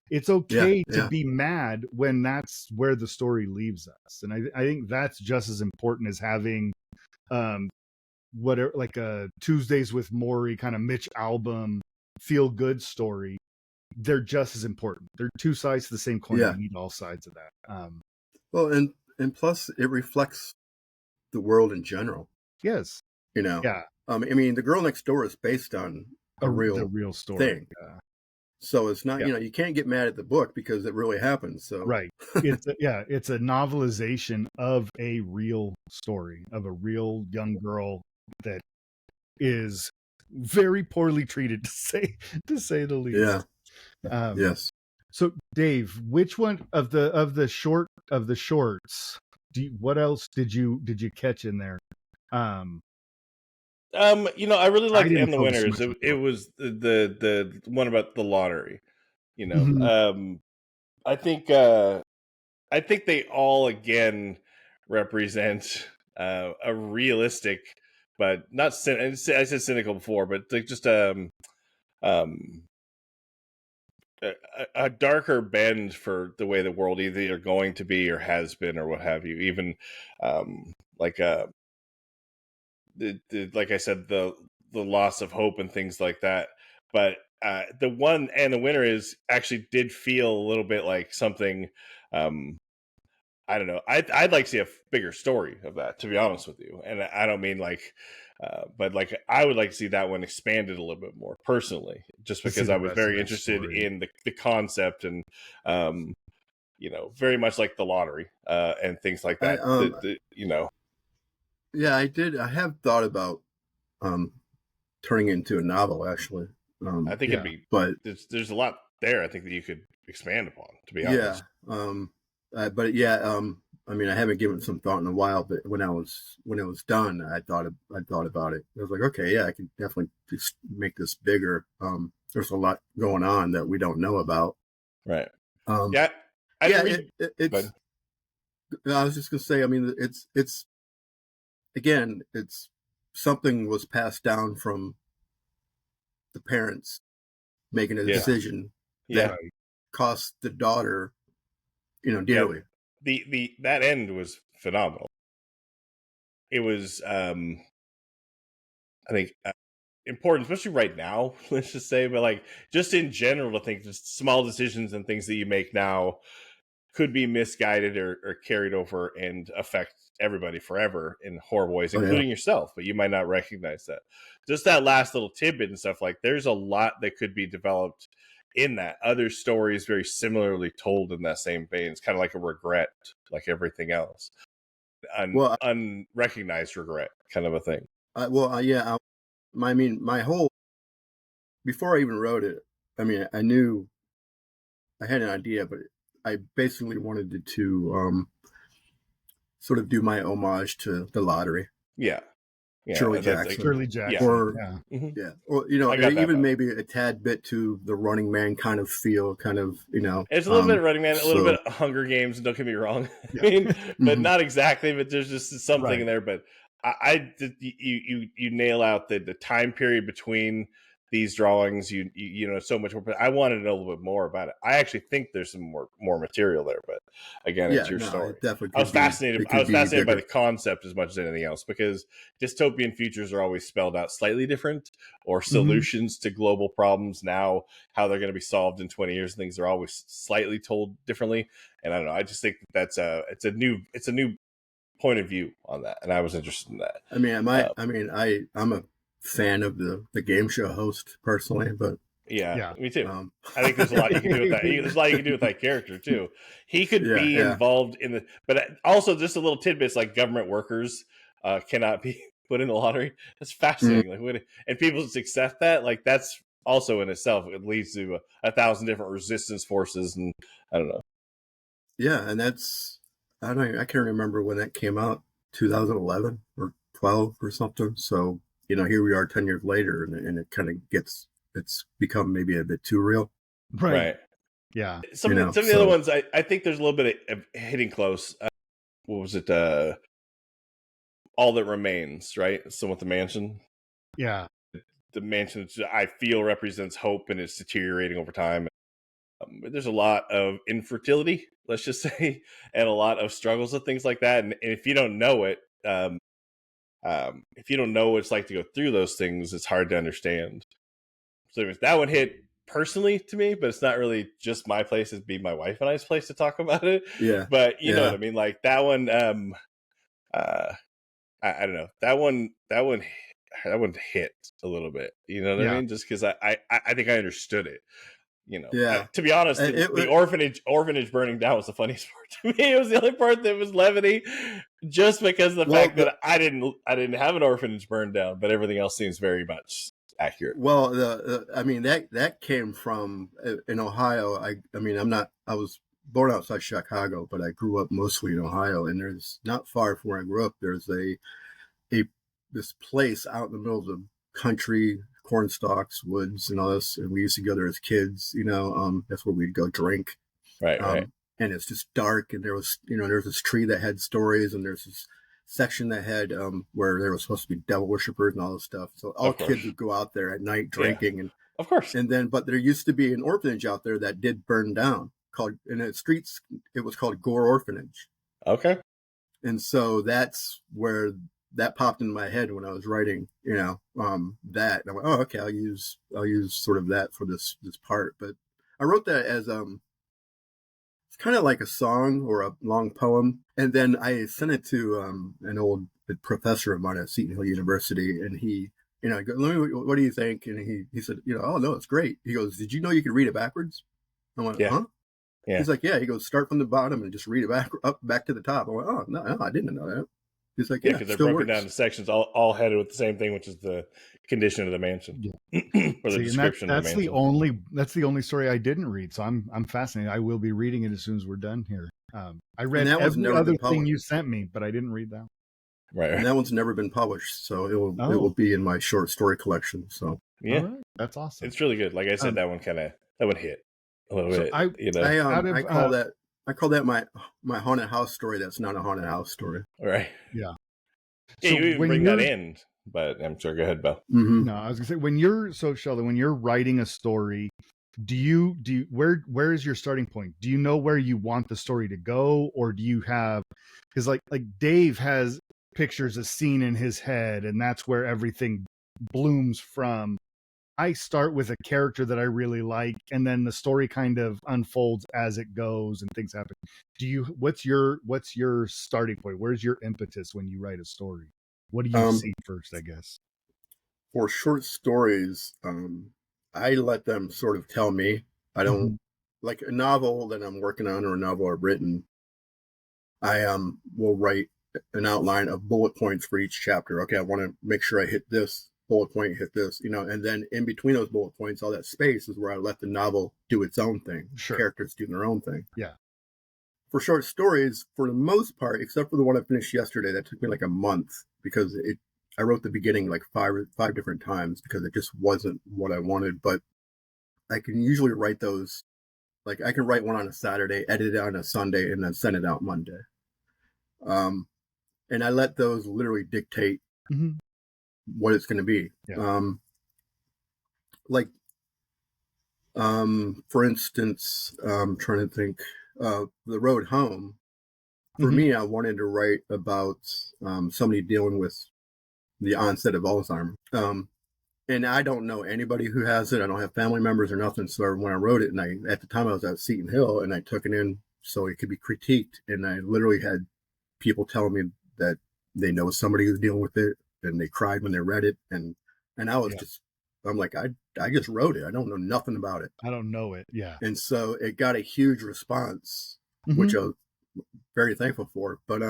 It's okay to be mad when that's where the story leaves us. And I think that's just as important as having whatever, like a Tuesdays with Morrie kind of Mitch Albom feel good story. They're just as important. They're 2 sides to the same coin. You need all sides of that. Well, and plus it reflects the world in general. Yes. You know. Yeah. I mean, The Girl Next Door is based on the real story thing. Yeah. So it's not, you can't get mad at the book because it really happens. So right, it's a novelization of a real story of a real young girl that is very poorly treated, to say the least. Yeah. Yes. So Dave, which one of the shorts? What else did you catch in there? I really liked And the Winners. It was the one about the lottery. I think they all again represent a realistic, but not. I said cynical before, but like just a darker bend for the way the world either going to be or has been or what have you. Even like I said, the loss of hope and things like that. But the one And the Winner is actually did feel a little bit like something. I don't know. I'd like to see a bigger story of that, to be honest with you. And I don't mean like, but like I would like to see that one expanded a little bit more personally, just because I was very interested in the concept and, very much like the lottery and things like that. Yeah, I did. I have thought about turning it into a novel, actually. I think it'd be, but there's a lot there. I think that you could expand upon, to be honest. I mean, I haven't given it some thought in a while, but when it was done, I thought about it. I was like, okay, yeah, I can definitely just make this bigger. There's a lot going on that we don't know about. Right. It's. I was just gonna say. I mean, it's again, it's something was passed down from the parents making a decision that cost the daughter, dearly. That end was phenomenal. It was, I think, important, especially right now. Let's just say, but like just in general, I think just small decisions and things that you make now could be misguided or carried over and affect everybody forever in horrible ways, including yourself. But you might not recognize that. Just that last little tidbit and stuff, like there's a lot that could be developed in that. Other stories very similarly told in that same vein. It's kind of like a regret, like everything else. Unrecognized regret kind of a thing. my whole, before I even wrote it, I mean, I knew I had an idea, but I basically wanted it to sort of do my homage to The Lottery. Yeah. Shirley That's Jackson. Shirley Jackson. Or Yeah. yeah, or you know, I got that even vibe. maybe a tad bit to the Running Man kind of feel, kind of, you know. It's a little bit of Running Man, a little bit of Hunger Games. Don't get me wrong. Yeah. I mean, but not exactly. But there's just something in there. But you nail out the time period between these drawings. You know so much more. But I wanted to know a little bit more about it. I actually think there's some more material there. But again, it's your story. It definitely I was fascinated. I was fascinated by bigger. the concept as much as anything else, because dystopian futures are always spelled out slightly different, or solutions to global problems now, how they're going to be solved in 20 years, and things are always slightly told differently. And I don't know. I just think that's it's a new point of view on that, and I was interested in that. I mean, I'm a fan of the game show host personally, but yeah, me too. I think there's a lot you can do with that. There's a lot you can do with that character too. He could be involved in the, but also just a little tidbits like government workers cannot be put in the lottery. That's fascinating. Like, and people just accept that. Like, that's also in itself, it leads to 1,000 different resistance forces, and I don't know. Yeah, and that's, I can't remember when that came out, 2011 or 12 or something. So, you know, here we are 10 years later, and it kind of it's become maybe a bit too real. Right. Yeah. Some of the other ones, I think there's a little bit of hitting close. What was it? All That Remains, right? Someone with the mansion. Yeah. The mansion, I feel, represents hope, and it's deteriorating over time. There's a lot of infertility, let's just say, and a lot of struggles and things like that. And if you don't know it, if you don't know what it's like to go through those things, it's hard to understand. So that one hit personally to me, but it's not really just my place. It'd be my wife and I's place to talk about it. Yeah. But you know what I mean? Like that one, I don't know. That one hit a little bit. You know what I mean? Just because I think I understood it. You know, to be honest, the orphanage burning down was the funniest part to me. It was the only part that was levity, just because of the fact that I didn't have an orphanage burned down, but everything else seems very much accurate. Well, I mean, that came from in Ohio. I was born outside Chicago, but I grew up mostly in Ohio, and there's not far from where I grew up, there's this place out in the middle of the country, corn stalks, woods, and all this. And we used to go there as kids, you know, that's where we'd go drink. Right. And it's just dark. And there's this tree that had stories, and there's this section that had, where there was supposed to be devil worshippers and all this stuff. So all kids would go out there at night drinking. And of course. And then, but there used to be an orphanage out there that did burn down, in the streets. It was called Gore Orphanage. Okay. And so that's where that popped into my head when I was writing, you know, that. And I went, oh, okay, I'll use sort of that for this part. But I wrote that as it's kind of like a song or a long poem. And then I sent it to an old professor of mine at Seton Hill University, and he, you know, I go, what do you think? And he said, you know, oh no, it's great. He goes, did you know you could read it backwards? I went, huh? Yeah. He's like, yeah. He goes, start from the bottom and just read it back to the top. I went, oh no, I didn't know that. He's like, because they're broken down into sections, all headed with the same thing, which is the condition of the mansion, or the description of the mansion. That's the only story I didn't read, so I'm fascinated. I will be reading it as soon as we're done here. I read every other thing you sent me, but I didn't read that. Right. And that one's never been published, so it will be in my short story collection. So yeah, right. That's awesome. It's really good. Like I said, that one hit a little bit. I call that my haunted house story. That's not a haunted house story. Right. Yeah. Yeah, so you even bring that in, but I'm sorry. Go ahead, Bill. Mm-hmm. No, I was gonna say Sheldon, when you're writing a story, where is your starting point? Do you know where you want the story to go, or do you have, because like Dave has pictures a scene in his head, and that's where everything blooms from. I start with a character that I really like, and then the story kind of unfolds as it goes and things happen. What's your starting point? Where's your impetus when you write a story? What do you see first, I guess? For short stories, I let them sort of tell me. I don't like a novel that I'm working on or a novel I've written. I will write an outline of bullet points for each chapter. Okay, I want to make sure I hit this bullet point, hit this, and then in between those bullet points, all that space is where I let the novel do its own thing. Sure. Characters do their own thing. Yeah. For short stories, for the most part, except for the one I finished yesterday, that took me like a month because I wrote the beginning like five different times because it just wasn't what I wanted. But I can usually write those, like I can write one on a Saturday, edit it on a Sunday, and then send it out Monday. And I let those literally dictate what it's going to be. Yeah. For instance, I'm trying to think, The Road Home. For me, I wanted to write about somebody dealing with the onset of Alzheimer's. And I don't know anybody who has it. I don't have family members or nothing. So when I wrote it, and at the time I was at Seton Hill, and I took it in so it could be critiqued. And I literally had people telling me that they know somebody who's dealing with it, and they cried when they read it. And I was I'm like, I just wrote it. I don't know nothing about it. I don't know it. Yeah. And so it got a huge response, which I was very thankful for. But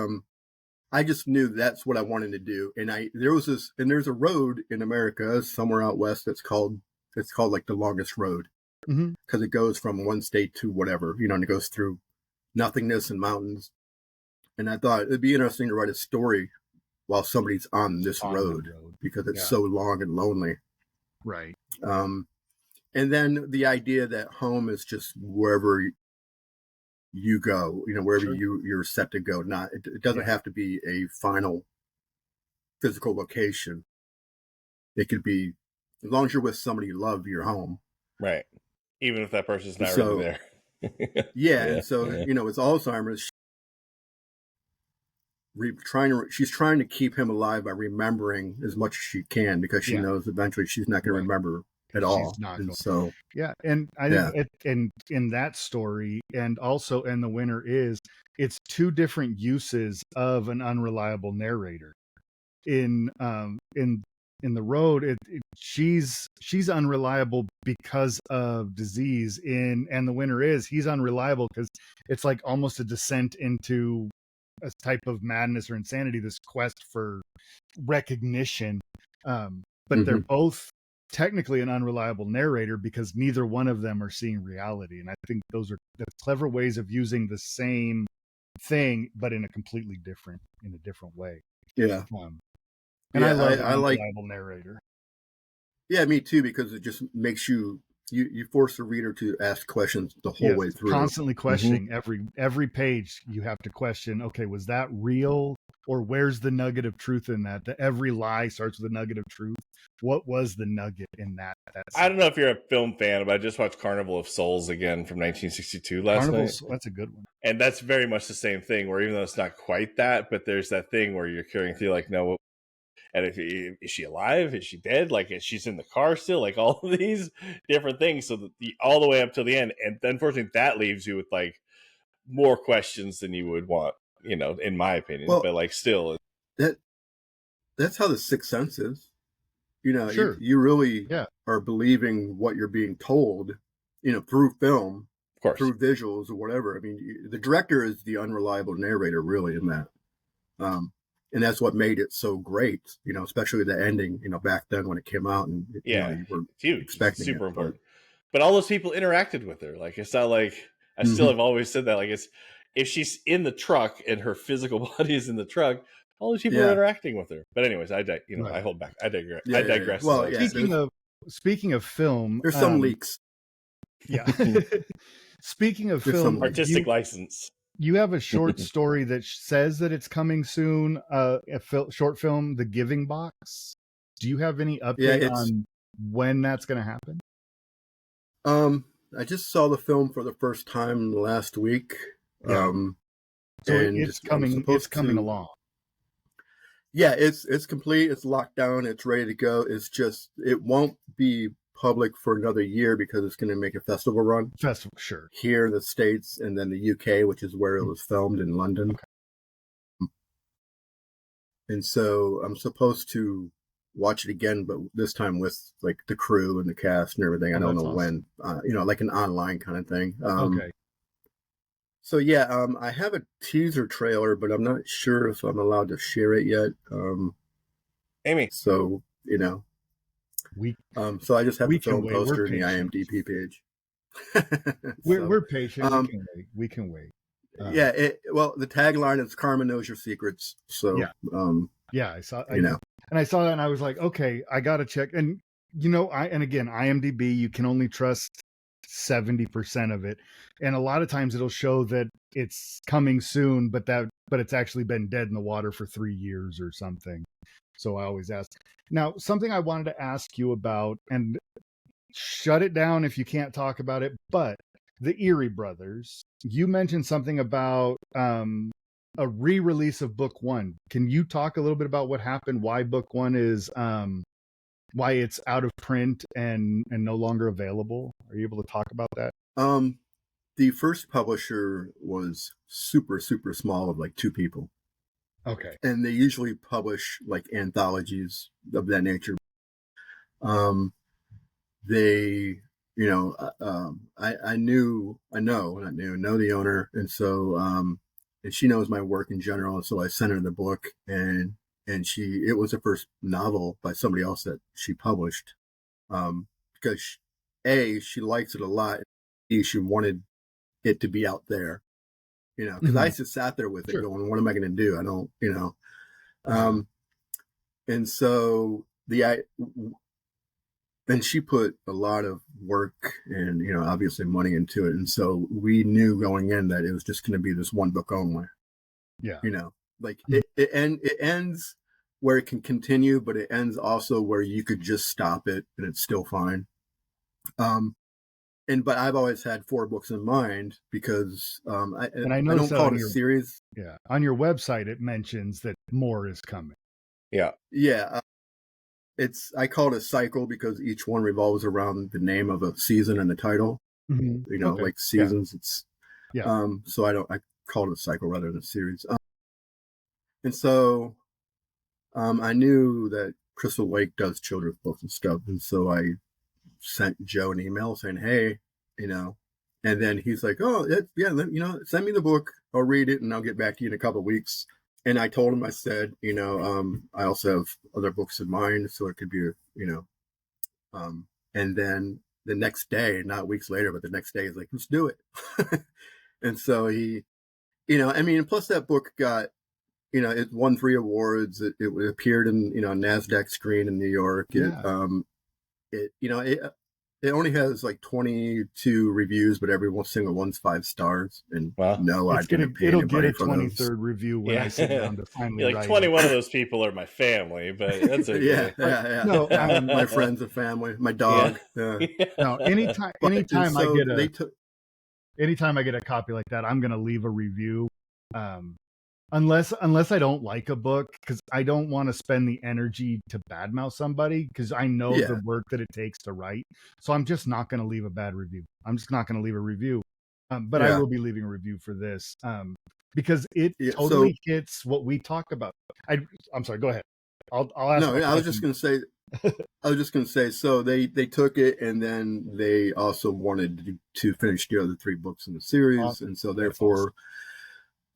I just knew that's what I wanted to do. And there's a road in America somewhere out west that's called like the longest road, because it goes from one state to whatever, and it goes through nothingness and mountains. And I thought it'd be interesting to write a story while somebody's on this road, because it's so long and lonely. Right. And then the idea that home is just wherever you go, wherever you're set to go. It doesn't have to be a final physical location. It could be, as long as you're with somebody you love, you're home. Right. Even if that person's not really there. And so, it's Alzheimer's. She's trying to keep him alive by remembering as much as she can, because she knows eventually she's not going to remember at all. And so, and I think in that story, and also in The Winner it's two different uses of an unreliable narrator. In The Road, she's unreliable because of disease. And The Winner he's unreliable because it's like almost a descent into a type of madness or insanity, this quest for recognition. But they're both technically an unreliable narrator because neither one of them are seeing reality. And I think those are clever ways of using the same thing, but in a completely different way. Yeah. And I love an unreliable narrator. Yeah, me too, because it just makes you force the reader to ask questions the whole way through. Constantly questioning every page. You have to question, okay, was that real? Or where's the nugget of truth in that? Every lie starts with a nugget of truth. What was the nugget in that? I don't know if you're a film fan, but I just watched Carnival of Souls again from 1962 last night. That's a good one. And that's very much the same thing, where even though it's not quite that, but there's that thing where you're carrying through like, no, and is she alive? Is she dead? Like, she's in the car still? Like, all of these different things. So all the way up till the end. And unfortunately, that leaves you with like more questions than you would want, in my opinion. Well, but like, still, that's how The Sixth Sense is. You really are believing what you're being told, through film, of course, through visuals or whatever. I mean, the director is the unreliable narrator, really, in that. And that's what made it so great, especially the ending, back then when it came out, and you were huge, expecting super important. But all those people interacted with her. Like, it's not like, I still have always said that, like, it's, if she's in the truck and her physical body is in the truck, all these people are interacting with her. But anyways, I hold back. I digress. I digress. Well, speaking of film, there's some leaks. Yeah. Speaking of film, artistic license. You have a short story that says that it's coming soon, short film, The Giving Box. Do you have any update on when that's going to happen? I just saw the film for the first time last week. So it's coming along. Yeah, it's complete. It's locked down. It's ready to go. It's just, it won't be public for another year because it's going to make a festival run. Here in the States, and then the UK, which is where it was filmed, in London. Okay. And so I'm supposed to watch it again, but this time with like the crew and the cast and everything. I don't know when, like an online kind of thing. Okay. So yeah, I have a teaser trailer, but I'm not sure if I'm allowed to share it yet. Amy. So, So I just have we to throw can a wait. We're poster in the patient. IMDb page. We're patient. We can wait. We can wait. Yeah. Well, the tagline is "Karma knows your secrets." So yeah, I saw. I saw that, and I was like, okay, I gotta check. And again, IMDb, you can only trust 70% of it, and a lot of times it'll show that it's coming soon, but it's actually been dead in the water for 3 years or something. So I always ask. Now, something I wanted to ask you about, and shut it down if you can't talk about it, but the Erie Brothers, you mentioned something about a re-release of book 1. Can you talk a little bit about what happened, why book 1 is why it's out of print and no longer available? Are you able to talk about that? The first publisher was super, super small, of like 2 people. Okay. And they usually publish like anthologies of that nature. They, I know the owner. And so, and she knows my work in general. And so I sent her the book, and it was the first novel by somebody else that she published. Because she likes it a lot. She wanted it to be out there, because I just sat there with it going, what am I going to do? I don't, and so and she put a lot of work and, obviously money into it. And so we knew going in that it was just going to be this one book only. Yeah. It ends where it can continue, but it ends also where you could just stop it and it's still fine. But I've always had 4 books in mind because I don't call it a series. Yeah. On your website, it mentions that more is coming. Yeah. Yeah. I call it a cycle because each one revolves around the name of a season and the title. Okay. Like seasons. Yeah. So I call it a cycle rather than a series. And so I knew that Crystal Lake does children's books and stuff. And so I sent Joe an email saying, hey, and then he's like, oh, send me the book. I'll read it and I'll get back to you in a couple of weeks. And I told him, I said, I also have other books in mind, so it could be, and then the next day, not weeks later, but the next day, he's like, let's do it. And so he, plus that book got, it won 3 awards. It appeared in, NASDAQ screen in New York. It only has like 22 reviews, but every single one's 5 stars. And no, I didn't pay anybody for those. It'll get a 23rd review when I sit down to finally write. 21 of those people are my family, but that's okay. Yeah. No, my friends and family, my dog. No, anytime I get a copy like that, I'm going to leave a review. Unless I don't like a book, because I don't want to spend the energy to badmouth somebody, because I know the work that it takes to write. So I'm just not going to leave a bad review. I'm just not going to leave a review. But I will be leaving a review for this because it totally hits what we talk about. I'm sorry. Go ahead. I'll ask. No, I was just going to say. So they took it, and then they also wanted to finish the other 3 books in the series, awesome. And so therefore.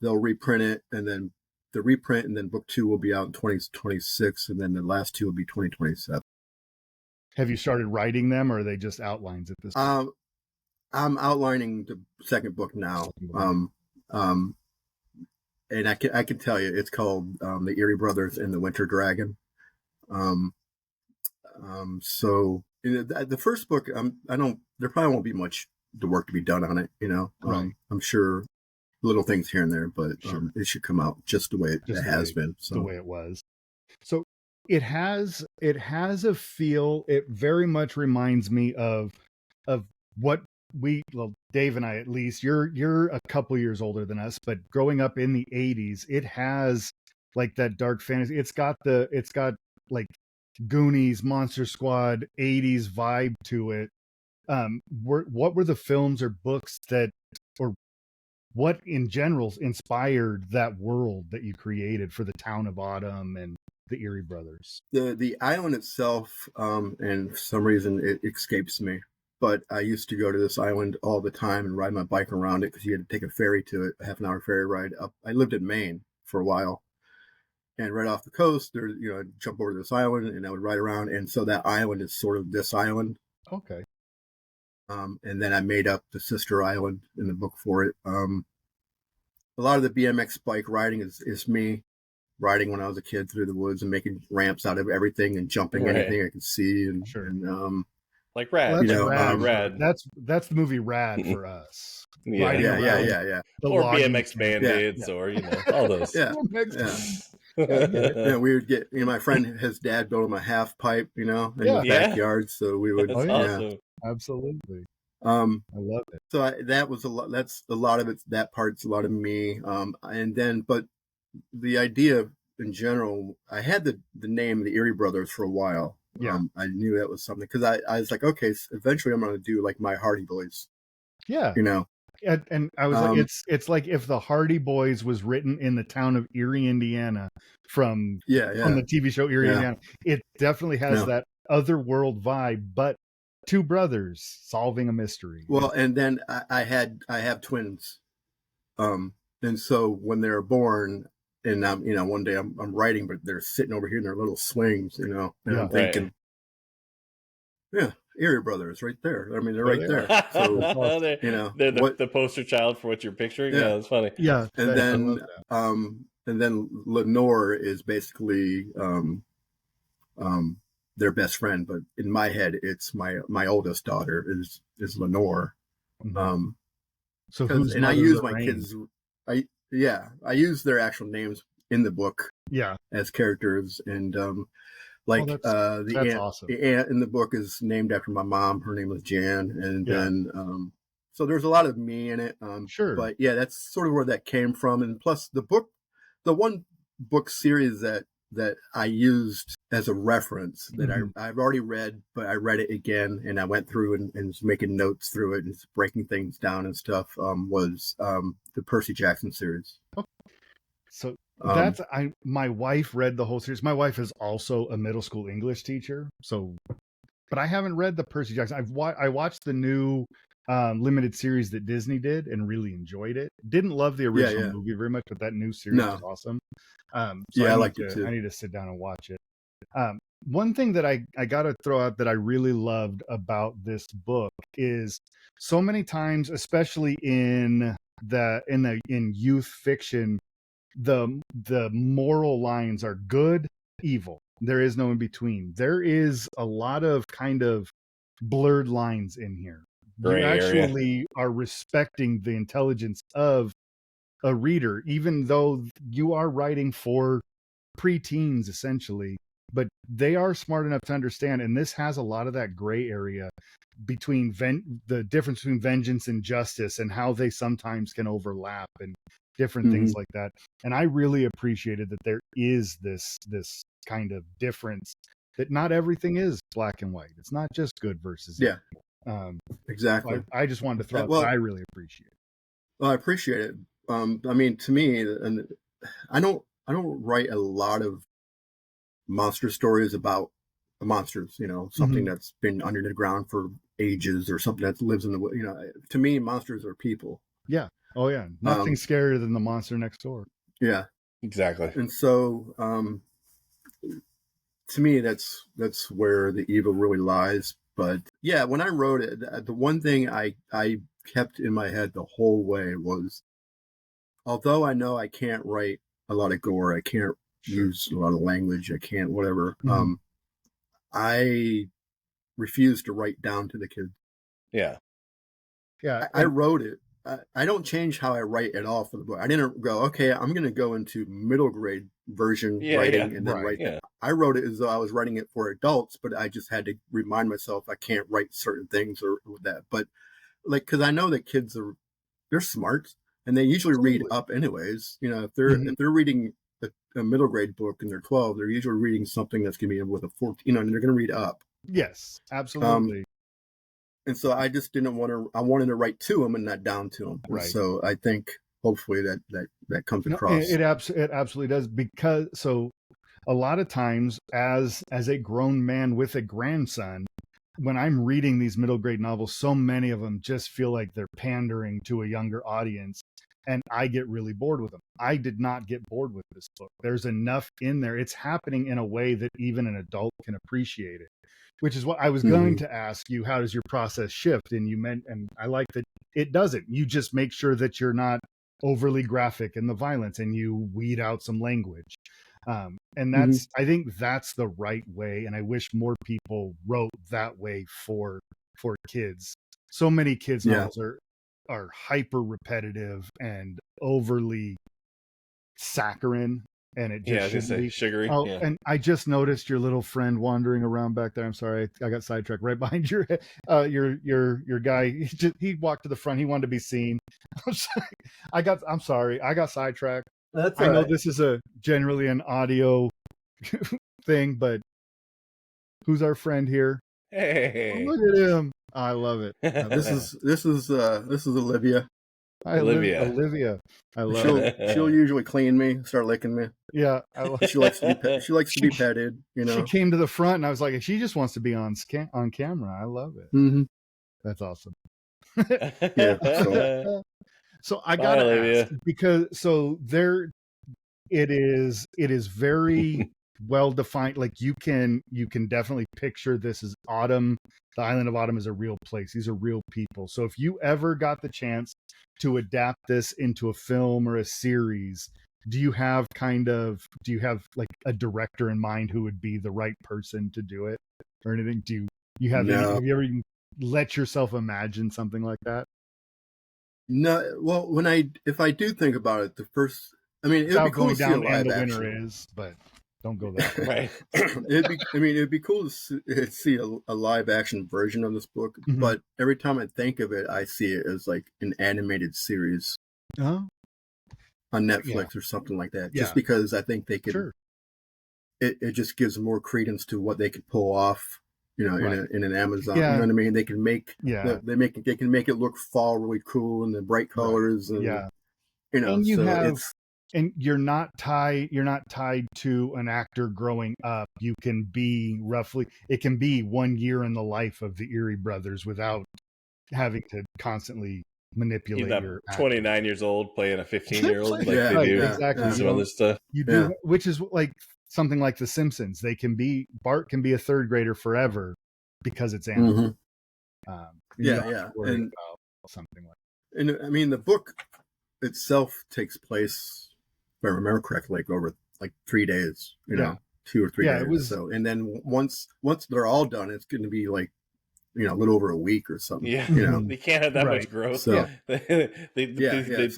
They'll reprint it, and then the reprint, and then book 2 will be out in 2026, and then the last 2 will be 2027. Have you started writing them, or are they just outlines at this point? I'm outlining the second book now. And I can tell you, it's called The Erie Brothers and the Winter Dragon. So the first book, there probably won't be much the work to be done on it. Right. I'm sure. Little things here and there, but it should come out just the way it has been. So. The way it was. So it has a feel. It very much reminds me of what Dave and I, at least. You're a couple years older than us, but growing up in the 80s, it has like that dark fantasy. It's got like Goonies, Monster Squad, 80s vibe to it. What were the films or books what in general inspired that world that you created for the Town of Autumn and the Erie Brothers? The island itself, and for some reason it escapes me, but I used to go to this island all the time and ride my bike around it because you had to take a ferry to it, a half-an-hour ferry ride up. I lived in Maine for a while, and right off the coast, there, I'd jump over to this island, and I would ride around, and so that island is sort of this island. Okay. And then I made up the sister island in the book for it. A lot of the BMX bike riding is me riding when I was a kid through the woods and making ramps out of everything and jumping anything I could see, and like Rad. Well, Rad. Rad. That's the movie Rad for us. Yeah. Or BMX Bandits, or all those. Yeah, we would get, my friend, his dad built him a half pipe, in his backyard, so we would. That's awesome. Absolutely. I love it. So that was a lot. That's a lot of it. That part's a lot of me. And then, but the idea in general, I had the name the Erie Brothers for a while. Yeah. I knew that was something, because I was like, okay, eventually I'm going to do like my Hardy Boys. Yeah. And I was like, it's like if the Hardy Boys was written in the town of Erie, Indiana, from the TV show Erie, Indiana. It definitely has that otherworld vibe, but two brothers solving a mystery. Well, and then I have twins, and so when they're born, and one day I'm writing, but they're sitting over here in their little swings, and I'm thinking, Erie Brothers, right there. I mean, they're right there. So they're the poster child for what you're picturing. Yeah, that's funny. Yeah, and then Lenore is basically their best friend, but in my head, it's my oldest daughter is Lenore. So and I use my kids. I use their actual names in the book. Yeah, as characters, and the aunt, awesome. The aunt in the book is named after my mom. Her name was Jan, and then so there's a lot of me in it. Sure, but that's sort of where that came from, and plus the one book series that I used as a reference that I've already read, but I read it again, and I went through and was making notes through it and breaking things down and stuff, was the Percy Jackson series. Okay. So my wife read the whole series. My wife is also a middle school English teacher, but I haven't read the Percy Jackson. I watched the new limited series that Disney did and really enjoyed it. Didn't love the original movie very much, but that new series is awesome. So I liked it too. I need to sit down and watch it. One thing that I got to throw out that I really loved about this book is so many times, especially in youth fiction, the moral lines are good, evil. There is no in between. There is a lot of kind of blurred lines in here. You actually are respecting the intelligence of a reader, even though you are writing for preteens essentially, but they are smart enough to understand. And this has a lot of that gray area between the difference between vengeance and justice, and how they sometimes can overlap and different things like that. And I really appreciated that there is this kind of difference, that not everything is black and white. It's not just good versus evil. Exactly. I just wanted to throw out that I really appreciate it. Well, I appreciate it. I mean, to me, and I don't write a lot of monster stories about monsters, something that's been under the ground for ages, or something that lives in the, to me, monsters are people. Yeah. Oh yeah. Nothing scarier than the monster next door. Yeah, exactly. And so, to me, that's where the evil really lies. But yeah, when I wrote it, the one thing I kept in my head the whole way was, although I know I can't write a lot of gore, I can't use a lot of language, I can't whatever, I refuse to write down to the kids. Yeah. I wrote it. I don't change how I write at all for the book. I didn't go, okay, I'm going to go into middle grade version writing and then write. Yeah. I wrote it as though I was writing it for adults, but I just had to remind myself I can't write certain things or that. But because I know that kids they're smart, and they usually read up anyways. If they're reading a middle grade book and they're 12, they're usually reading something that's going to be with a 14, and they're going to read up. Yes, absolutely. And so I just didn't I wanted to write to them and not down to them. Right. So I think hopefully that comes across. It absolutely does, because a lot of times as a grown man with a grandson, when I'm reading these middle grade novels, so many of them just feel like they're pandering to a younger audience. and I get really bored with them. I did not get bored with this book. There's enough in there. It's happening in a way that even an adult can appreciate it, which is what I was going to ask you. How does your process shift? And you meant, and I like that it doesn't. You just make sure that you're not overly graphic in the violence, and you weed out some language. And that's, I think that's the right way. And I wish more people wrote that way for kids. So many kids novels are hyper repetitive and overly saccharine, and it just shouldn't be sugary. Oh, and I just noticed your little friend wandering around back there. I'm sorry, I got sidetracked. Right behind your guy. He walked to the front. He wanted to be seen. I'm sorry. I got sidetracked. That's I know this is generally an audio thing, but who's our friend here? Hey, Oh, look at him. I love it. This is Olivia. Olivia. I love it. She'll usually clean me, start licking me. Yeah, she likes to be petted. You know, she came to the front, and I was like, she just wants to be on camera. I love it. Mm-hmm. That's awesome. Yeah. So I gotta ask, because it is very well defined. Like you can definitely picture this as Autumn. The Island of Autumn is a real place. These are real people. So if you ever got the chance to adapt this into a film or a series, do you have like a director in mind who would be the right person to do it or anything? Do you have have you ever even let yourself imagine something like that? No, well, if I do think about it, the first, I mean, it'd be cool to see a live action. But don't go that way. Right. It'd be cool to see a live action version of this book. Mm-hmm. But every time I think of it, I see it as like an animated series on Netflix or something like that. Just because I think they could. Sure. It just gives more credence to what they could pull off. You know, in an Amazon, you know what I mean? They can make they can make it look fall really cool and the bright colors and you know. And and you're not tied to an actor growing up. You can be it can be 1 year in the life of the Erie Brothers without having to constantly manipulate your 29 years old playing a 15-year-old like they do exactly some other stuff. You do, which is like something like The Simpsons. Bart can be a third grader forever because it's animated. Mm-hmm. And something like that. And I mean, the book itself takes place, if I remember correctly, like over like 3 days, you know, 2 or 3 days. It was, and then once they're all done, it's going to be like, you know, a little over a week or something. Yeah, you know, they can't have that much growth. So, so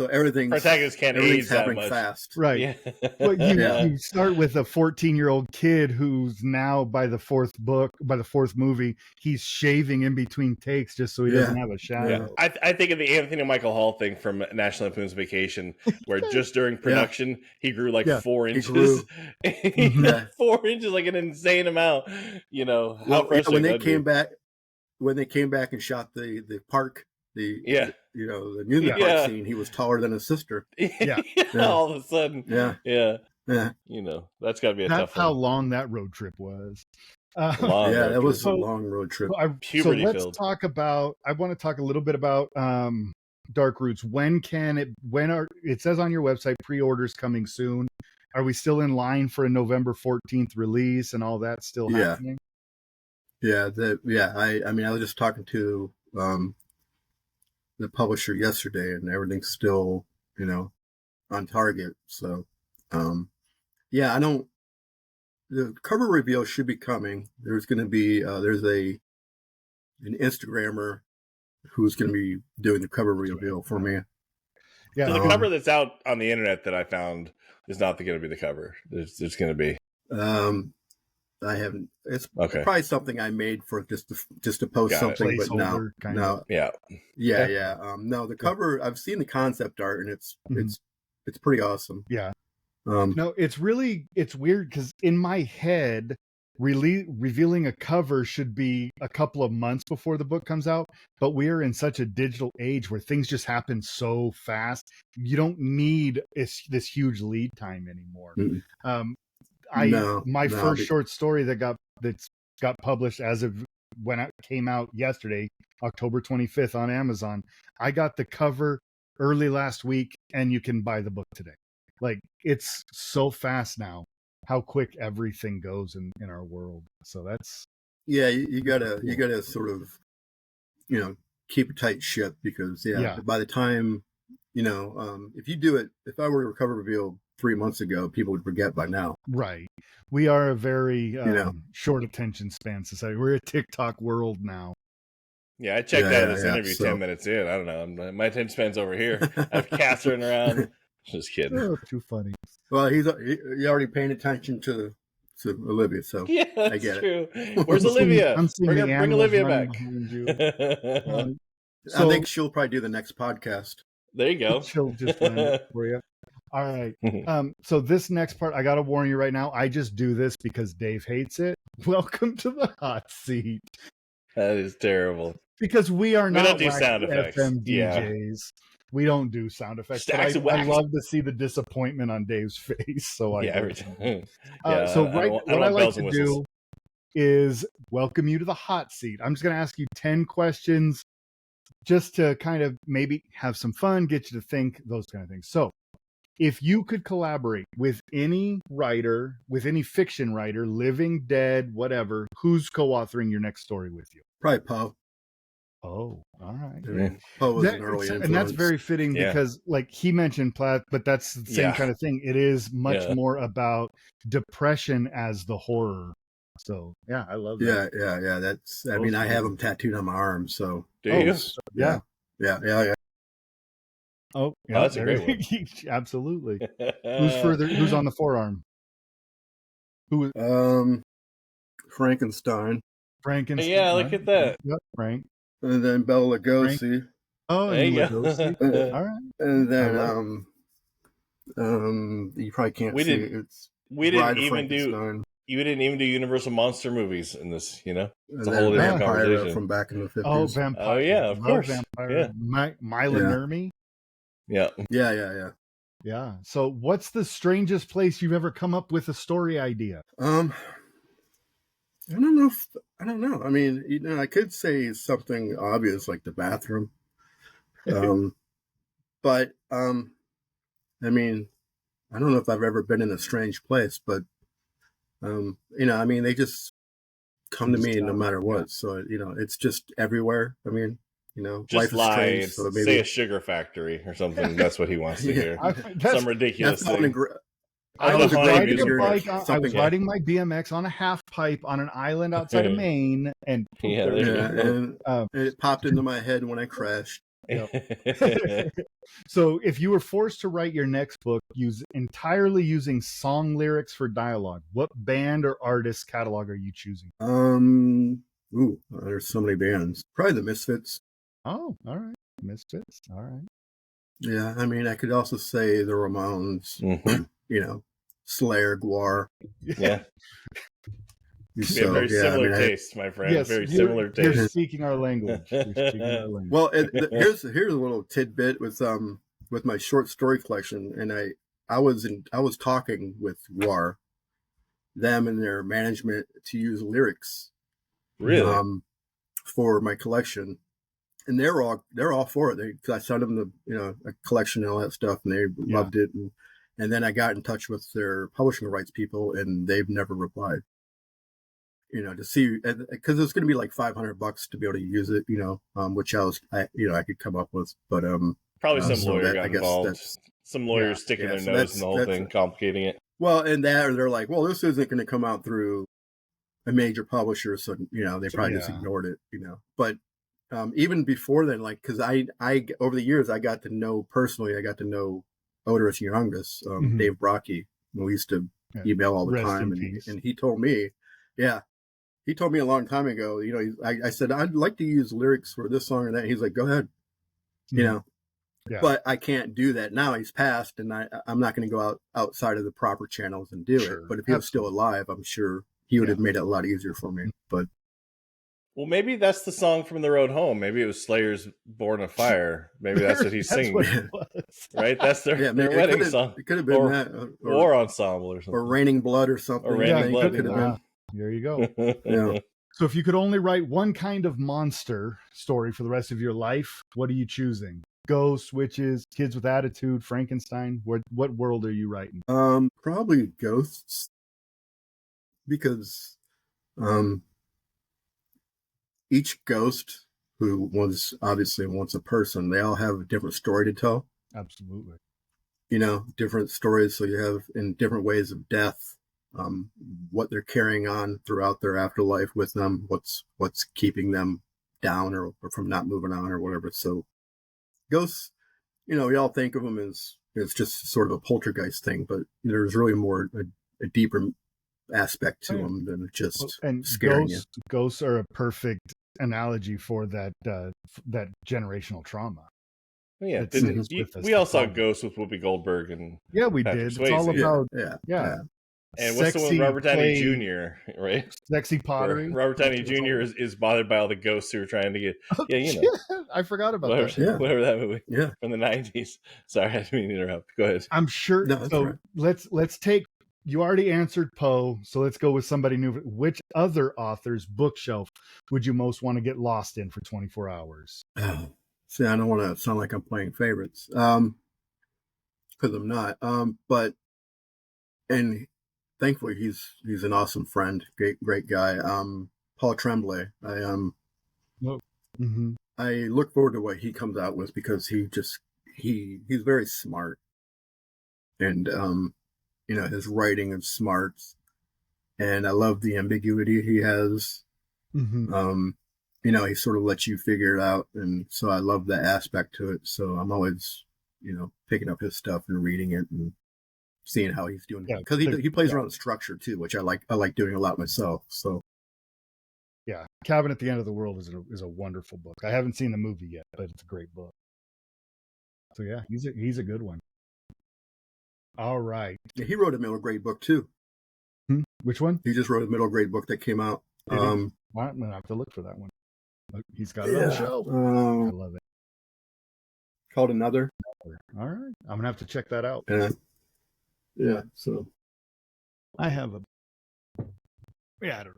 protagonists can't age that much fast. Right. Yeah. Well, you start with a 14-year-old kid who's now by the fourth movie, he's shaving in between takes just so he doesn't have a shadow. Yeah. I think of the Anthony Michael Hall thing from National Lampoon's Vacation, where just during production he grew like 4 inches. 4 inches, like an insane amount. You know, how frustrating when they came back. When they came back and shot the park, the music park scene, he was taller than his sister. All of a sudden. Yeah. You know, that's got to be a tough one. How long that road trip was. That was a long road trip. So let's talk about. I want to talk a little bit about Dark Roots. It says on your website pre-orders coming soon. Are we still in line for a November 14th release and all that still happening? I mean, I was just talking to the publisher yesterday, and everything's still, you know, on target. So, I don't. The cover reveal should be coming. There's going to be there's an Instagrammer who's going to be doing the cover reveal for me. Yeah, so the cover that's out on the internet that I found is not going to be the cover. There's going to be. I haven't. It's probably something I made for just to post something, but no. No, the cover. I've seen the concept art, and it's pretty awesome. Yeah. No, it's weird because in my head, revealing a cover should be a couple of months before the book comes out. But we're in such a digital age where things just happen so fast. You don't need this huge lead time anymore. My first short story that got published as of when it came out yesterday, October 25th on Amazon. I got the cover early last week, and you can buy the book today. Like, it's so fast now, how quick everything goes in our world. So that's you gotta sort of, keep a tight ship, because by the time, if I were to recover reveal 3 months ago, people would forget by now. Right. We are a very short attention span society. We're a TikTok world now. Yeah, I checked out of this interview 10 minutes in. I don't know. My attention span's over here. I have cats running around. Just kidding. Oh, too funny. Well, he's already paying attention to Olivia, so yeah, that's I get true. it. Where's Olivia? Bring Olivia back. I think she'll probably do the next podcast. There you go. She'll just run it for you. All right. So this next part, I got to warn you right now. I just do this because Dave hates it. Welcome to the hot seat. That is terrible. Because we don't do sound effects. FM DJs. We don't do sound effects. But I love to see the disappointment on Dave's face. So every time. So what I like to do is welcome you to the hot seat. I'm just going to ask you 10 questions just to kind of maybe have some fun, get you to think, those kind of things. So if you could collaborate with any writer, with any fiction writer, living, dead, whatever, who's co-authoring your next story with you? Probably Poe. Oh, all right. Yeah. Poe was an early influence. And that's very fitting because, like, he mentioned Platt, but that's the same kind of thing. It is much more about depression as the horror. So, yeah, I love that. Yeah. That's, I mean, I have them tattooed on my arm, so. Do you? Yeah. Oh, yeah, that's a great one. Absolutely. Who's on the forearm? Who? Frankenstein. Yeah, look at that. Yep, Frank. And then Bela Lugosi. Frank. Oh, and Lugosi. All right. And then you probably can't see it. We didn't even do. You didn't even do Universal monster movies in this, It's a whole different conversation. From back in the 50s. Oh, Vampire. Oh, yeah, of course. Vampire. Yeah. Mila Nurmi. Yeah. Yeah. So what's the strangest place you've ever come up with a story idea? I don't know. I mean, I could say something obvious like the bathroom. But I mean, I don't know if I've ever been in a strange place, but I mean, they just come to me no matter what. So, it's just everywhere. I mean, just life lie. Strange, so maybe... Say a sugar factory or something. That's what he wants to hear. Some ridiculous thing. I was riding my BMX on a half pipe on an island outside of Maine, and and it popped into my head when I crashed. So, if you were forced to write your next book entirely using song lyrics for dialogue, what band or artist catalog are you choosing? There's so many bands. Probably the Misfits. Oh, all right. Misfits. All right. Yeah, I mean, I could also say the Ramones, Slayer, Guar. Yeah. Very similar taste, my friend. Yes, very similar taste. You're speaking our language. Well, here's a little tidbit with my short story collection, and I was talking with Guar, them and their management to use lyrics, really, for my collection. And they're all for it. Because I sent them a collection and all that stuff, and they loved it. And then I got in touch with their publishing rights people, and they've never replied. To see, because it's going to be like $500 to be able to use it. Which I could come up with, but probably some lawyer got involved. Some lawyers sticking their nose in the whole thing, complicating it. Well, and they're like, well, this isn't going to come out through a major publisher, so they probably just ignored it. But even before then, like, because I over the years I got to know Oderus Youngus, Dave Brockie. We used to email all the time, and he told me, he told me a long time ago. I said I'd like to use lyrics for this song or that. He's like, go ahead, but I can't do that now. He's passed, and I'm not going to go outside of the proper channels and do it. But if he was still alive, I'm sure he would have made it a lot easier for me. But. Well, maybe that's the song from The Road Home. Maybe it was Slayer's Born of Fire. Maybe that's what he's singing. Right? That's their wedding song. It could have been that. Or Ensemble or something. Or Raining Blood or something. Or Raining Blood. Could have been. There you go. So if you could only write one kind of monster story for the rest of your life, what are you choosing? ghosts, witches, kids with attitude, Frankenstein? What world are you writing? Probably ghosts, because each ghost who was obviously once a person, they all have a different story to tell. Absolutely. Different stories. So you have in different ways of death, what they're carrying on throughout their afterlife with them, what's keeping them down or from not moving on or whatever. So ghosts, we all think of them as just sort of a poltergeist thing, but there's really more a deeper aspect to them than just scaring you. Ghosts are a perfect analogy for that generational trauma. Yeah, we all saw Ghosts with Whoopi Goldberg and we Patrick did. Swayze. It's all about And what's the one with Robert Downey Jr., right? Sexy pottery. Where Robert Downey Jr. is bothered by all the ghosts who are trying to get. I forgot about whatever that movie. Yeah, from the 90s. Sorry, I didn't mean to interrupt. Go ahead. I'm sure. No, so right. Let's take. You already answered Poe, so let's go with somebody new. Which other author's bookshelf would you most want to get lost in for 24 hours? See, I don't want to sound like I'm playing favorites, because I'm not. And thankfully he's an awesome friend, great guy. Paul Tremblay. I look forward to what he comes out with, because he's very smart, and his writing is smart, and I love the ambiguity he has. He sort of lets you figure it out, and so I love that aspect to it. So I'm always, picking up his stuff and reading it and seeing how he's doing it, because he plays around with structure too, which I like doing a lot myself. So yeah, Cabin at the End of the World is a wonderful book. I haven't seen the movie yet, but it's a great book. So yeah, he's a good one. All right. Yeah, he wrote a middle grade book too. Which one? He just wrote a middle grade book that came out. I'm gonna have to look for that one. He's got it on the shelf. I love it. Called Another. All right, I'm gonna have to check that out. Yeah. So I have I don't know.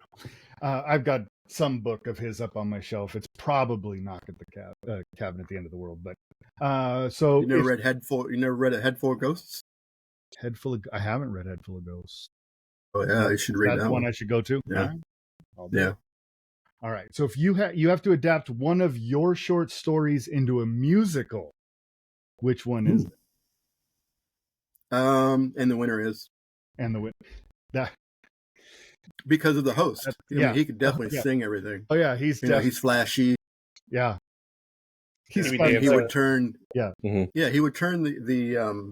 I've got some book of his up on my shelf. It's probably Knock at the Cabin at the End of the World, but so you never read A Head Full of Ghosts? I haven't read Head Full of Ghosts. Oh yeah, you should read that one. I should go to. Yeah. Right. All right. So if you have to adapt one of your short stories into a musical, which one is it? And the winner is. And the that because of the host. I mean, he could definitely sing everything. Oh yeah, he's flashy. Yeah. He would turn. Yeah. Yeah, he would turn the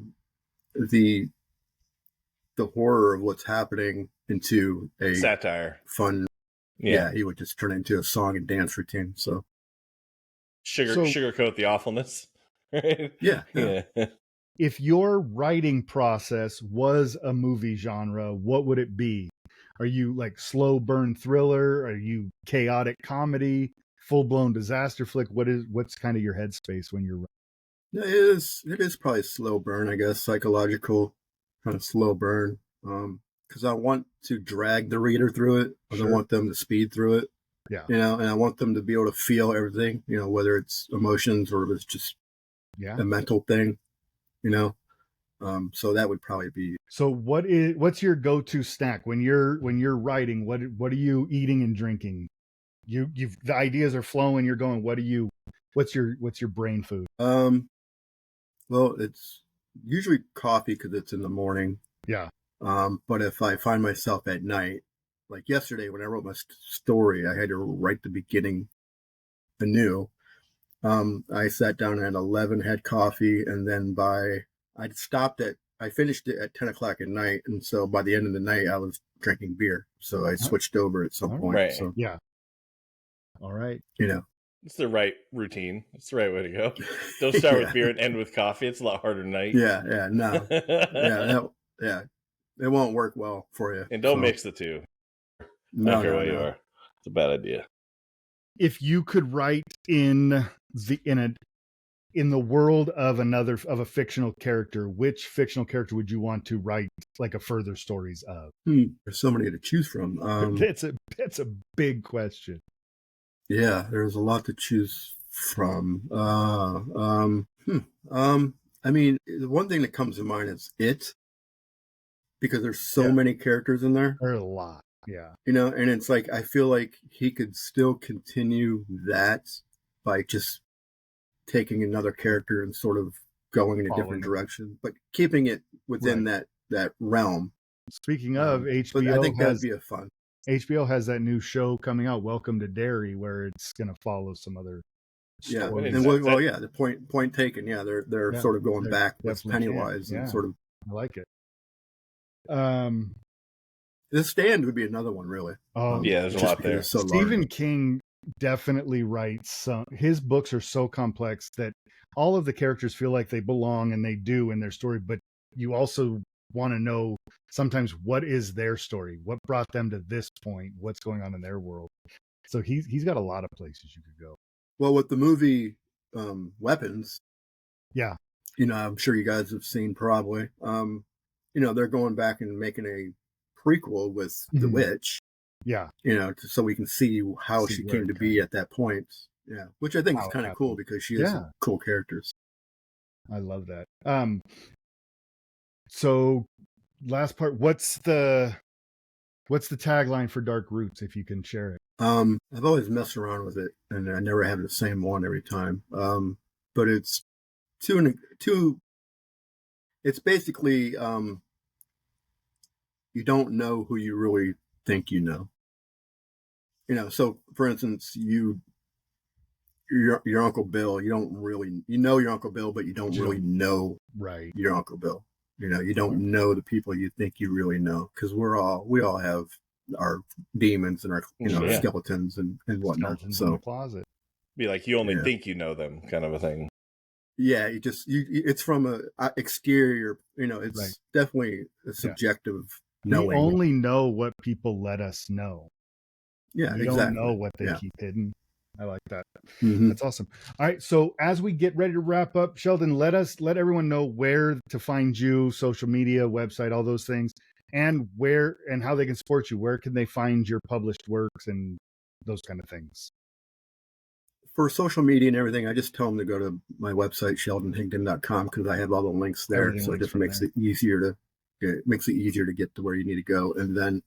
horror of what's happening into a satire, fun. Yeah, he would just turn it into a song and dance routine. So sugarcoat the awfulness. Right? Yeah. If your writing process was a movie genre, what would it be? Are you like slow burn thriller? Are you chaotic comedy? Full blown disaster flick? What's kind of your headspace when you're writing? It is probably slow burn, I guess, psychological kind of slow burn. Because I want to drag the reader through it. I don't want them to speed through it. Yeah. And I want them to be able to feel everything, whether it's emotions or if it's just a mental thing, so that would probably be. So what's your go-to snack when you're writing? What are you eating and drinking? The ideas are flowing. You're going, what's your brain food? Well, it's usually coffee because it's in the morning. Yeah. But if I find myself at night, like yesterday when I wrote my story, I had to write the beginning anew. I sat down at 11, had coffee, and then I finished it at 10 o'clock at night. And so by the end of the night, I was drinking beer. So I switched over at some point. Right. So, yeah. All right. It's the right routine. It's the right way to go. Don't start with beer and end with coffee. It's a lot harder tonight. Yeah. No. Yeah. It won't work well for you. And don't mix the two. I don't care what you are. It's a bad idea. If you could write in the world of a fictional character, which fictional character would you want to write like a further stories of? There's so many to choose from. That's a big question. Yeah, there's a lot to choose from? I mean, the one thing that comes to mind is It, because there's so many characters in there. There are a lot, yeah. You know, and it's like I feel like he could still continue that by just taking another character and sort of going in a different direction, but keeping it within that realm. Speaking of HBO, but I think that'd be a fun. HBO has that new show coming out, Welcome to Derry, where it's going to follow some other stories. And the point taken. Yeah, they're sort of going back with Pennywise and sort of. I like it. The Stand would be another one, really. Oh, there's a lot there. So Stephen King definitely writes some. His books are so complex that all of the characters feel like they belong, and they do in their story. But you also want to know sometimes what is their story, what brought them to this point, what's going on in their world. So he's got a lot of places you could go. Well, with the movie Weapons, yeah, you know, I'm sure you guys have seen probably. You know, they're going back and making a prequel with the witch. Yeah, you know, so we can see how she came to be at that point. Yeah, which I think is kind of cool because she has some cool characters. I love that. So last part, what's the tagline for Dark Roots, if you can share it? I've always messed around with it, and I never have the same one every time. But it's two. It's basically you don't know who you really think you know. You know, so for instance, your Uncle Bill, you don't really know your Uncle Bill, but you don't really know your Uncle Bill. You know, you don't know the people you think you really know, because we all have our demons and our skeletons and whatnot. Skeletons so in the closet. Be like you only think you know them, kind of a thing. Yeah, it's from a exterior. You know, it's definitely a subjective knowing. We only know what people let us know. Yeah, we exactly. don't know what they keep hidden. I like that. Mm-hmm. That's awesome. All right, so as we get ready to wrap up, Sheldon, let everyone know where to find you, social media, website, all those things, and where and how they can support you. Where can they find your published works and those kind of things? For social media and everything, I just tell them to go to my website, sheldonhigdon.com, because I have all the links there. So it just makes it easier to get to where you need to go. And then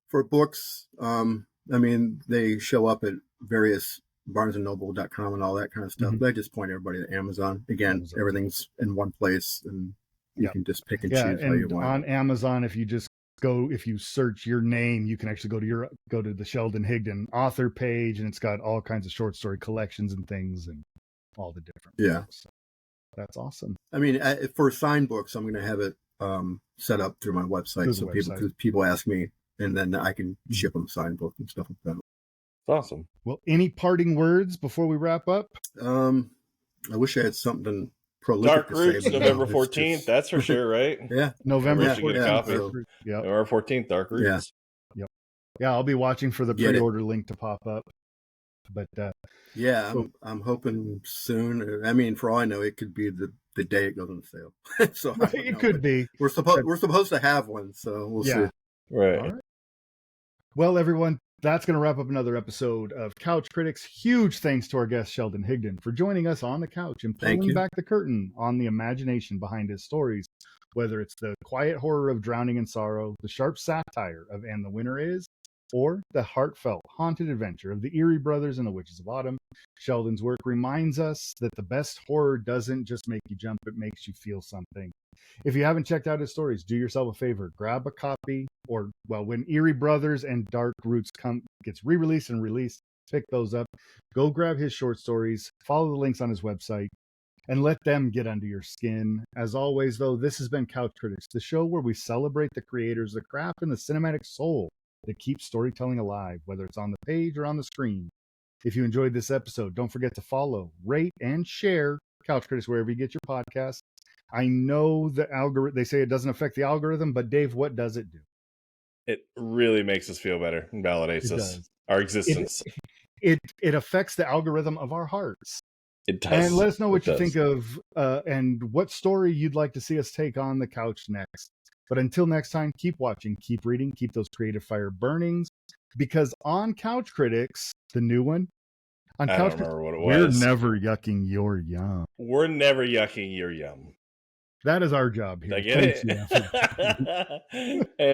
for books, I mean, they show up at various barnesandnoble.com and all that kind of stuff. But I just point everybody to Amazon. Again, everything's in one place, and you can just pick and choose how you want. On Amazon, if you search your name, you can actually go to the Sheldon Higdon author page, and it's got all kinds of short story collections and things and all the different books. So that's awesome. I mean, for signed books, I'm going to have it set up through my website, because people ask me, and then I can ship them signed books and stuff like that. Awesome. Well, any parting words before we wrap up? I wish I had something prolific Dark Roots, November 14th. That's for sure, right? Yeah, November 14th. Get a copy. November 14th, Dark Roots. Yeah, I'll be watching for the pre-order link to pop up. But I'm hoping soon. I mean, for all I know, it could be the day it goes on sale. So it could be. We're supposed to have one, so we'll see. Right. All right. Well, everyone, that's going to wrap up another episode of Couch Critics. Huge thanks to our guest, Sheldon Higdon, for joining us on the couch and pulling back the curtain on the imagination behind his stories, whether it's the quiet horror of Drowning in Sorrow, the sharp satire of And the Winter Is, or the heartfelt, haunted adventure of the Erie Brothers and the Witches of Autumn. Sheldon's work reminds us that the best horror doesn't just make you jump, it makes you feel something. If you haven't checked out his stories, do yourself a favor, grab a copy, or, well, when Erie Brothers and Dark Roots gets re-released and released, pick those up. Go grab his short stories, follow the links on his website, and let them get under your skin. As always, though, this has been Couch Critics, the show where we celebrate the creators, the craft, and the cinematic soul that keeps storytelling alive, whether it's on the page or on the screen. If you enjoyed this episode, don't forget to follow, rate, and share Couch Critics wherever you get your podcasts. I know the algorithm, they say it doesn't affect the algorithm, but Dave, what does it do? It really makes us feel better and validates our existence. It affects the algorithm of our hearts. It does. And let us know what you think of and what story you'd like to see us take on the couch next. But until next time, keep watching, keep reading, keep those creative fire burnings, because on Couch Critics, the new one, On I couch, don't remember what it we're was. never yucking your yum. We're never yucking your yum. That is our job here. Did I get Thanks, it? yeah.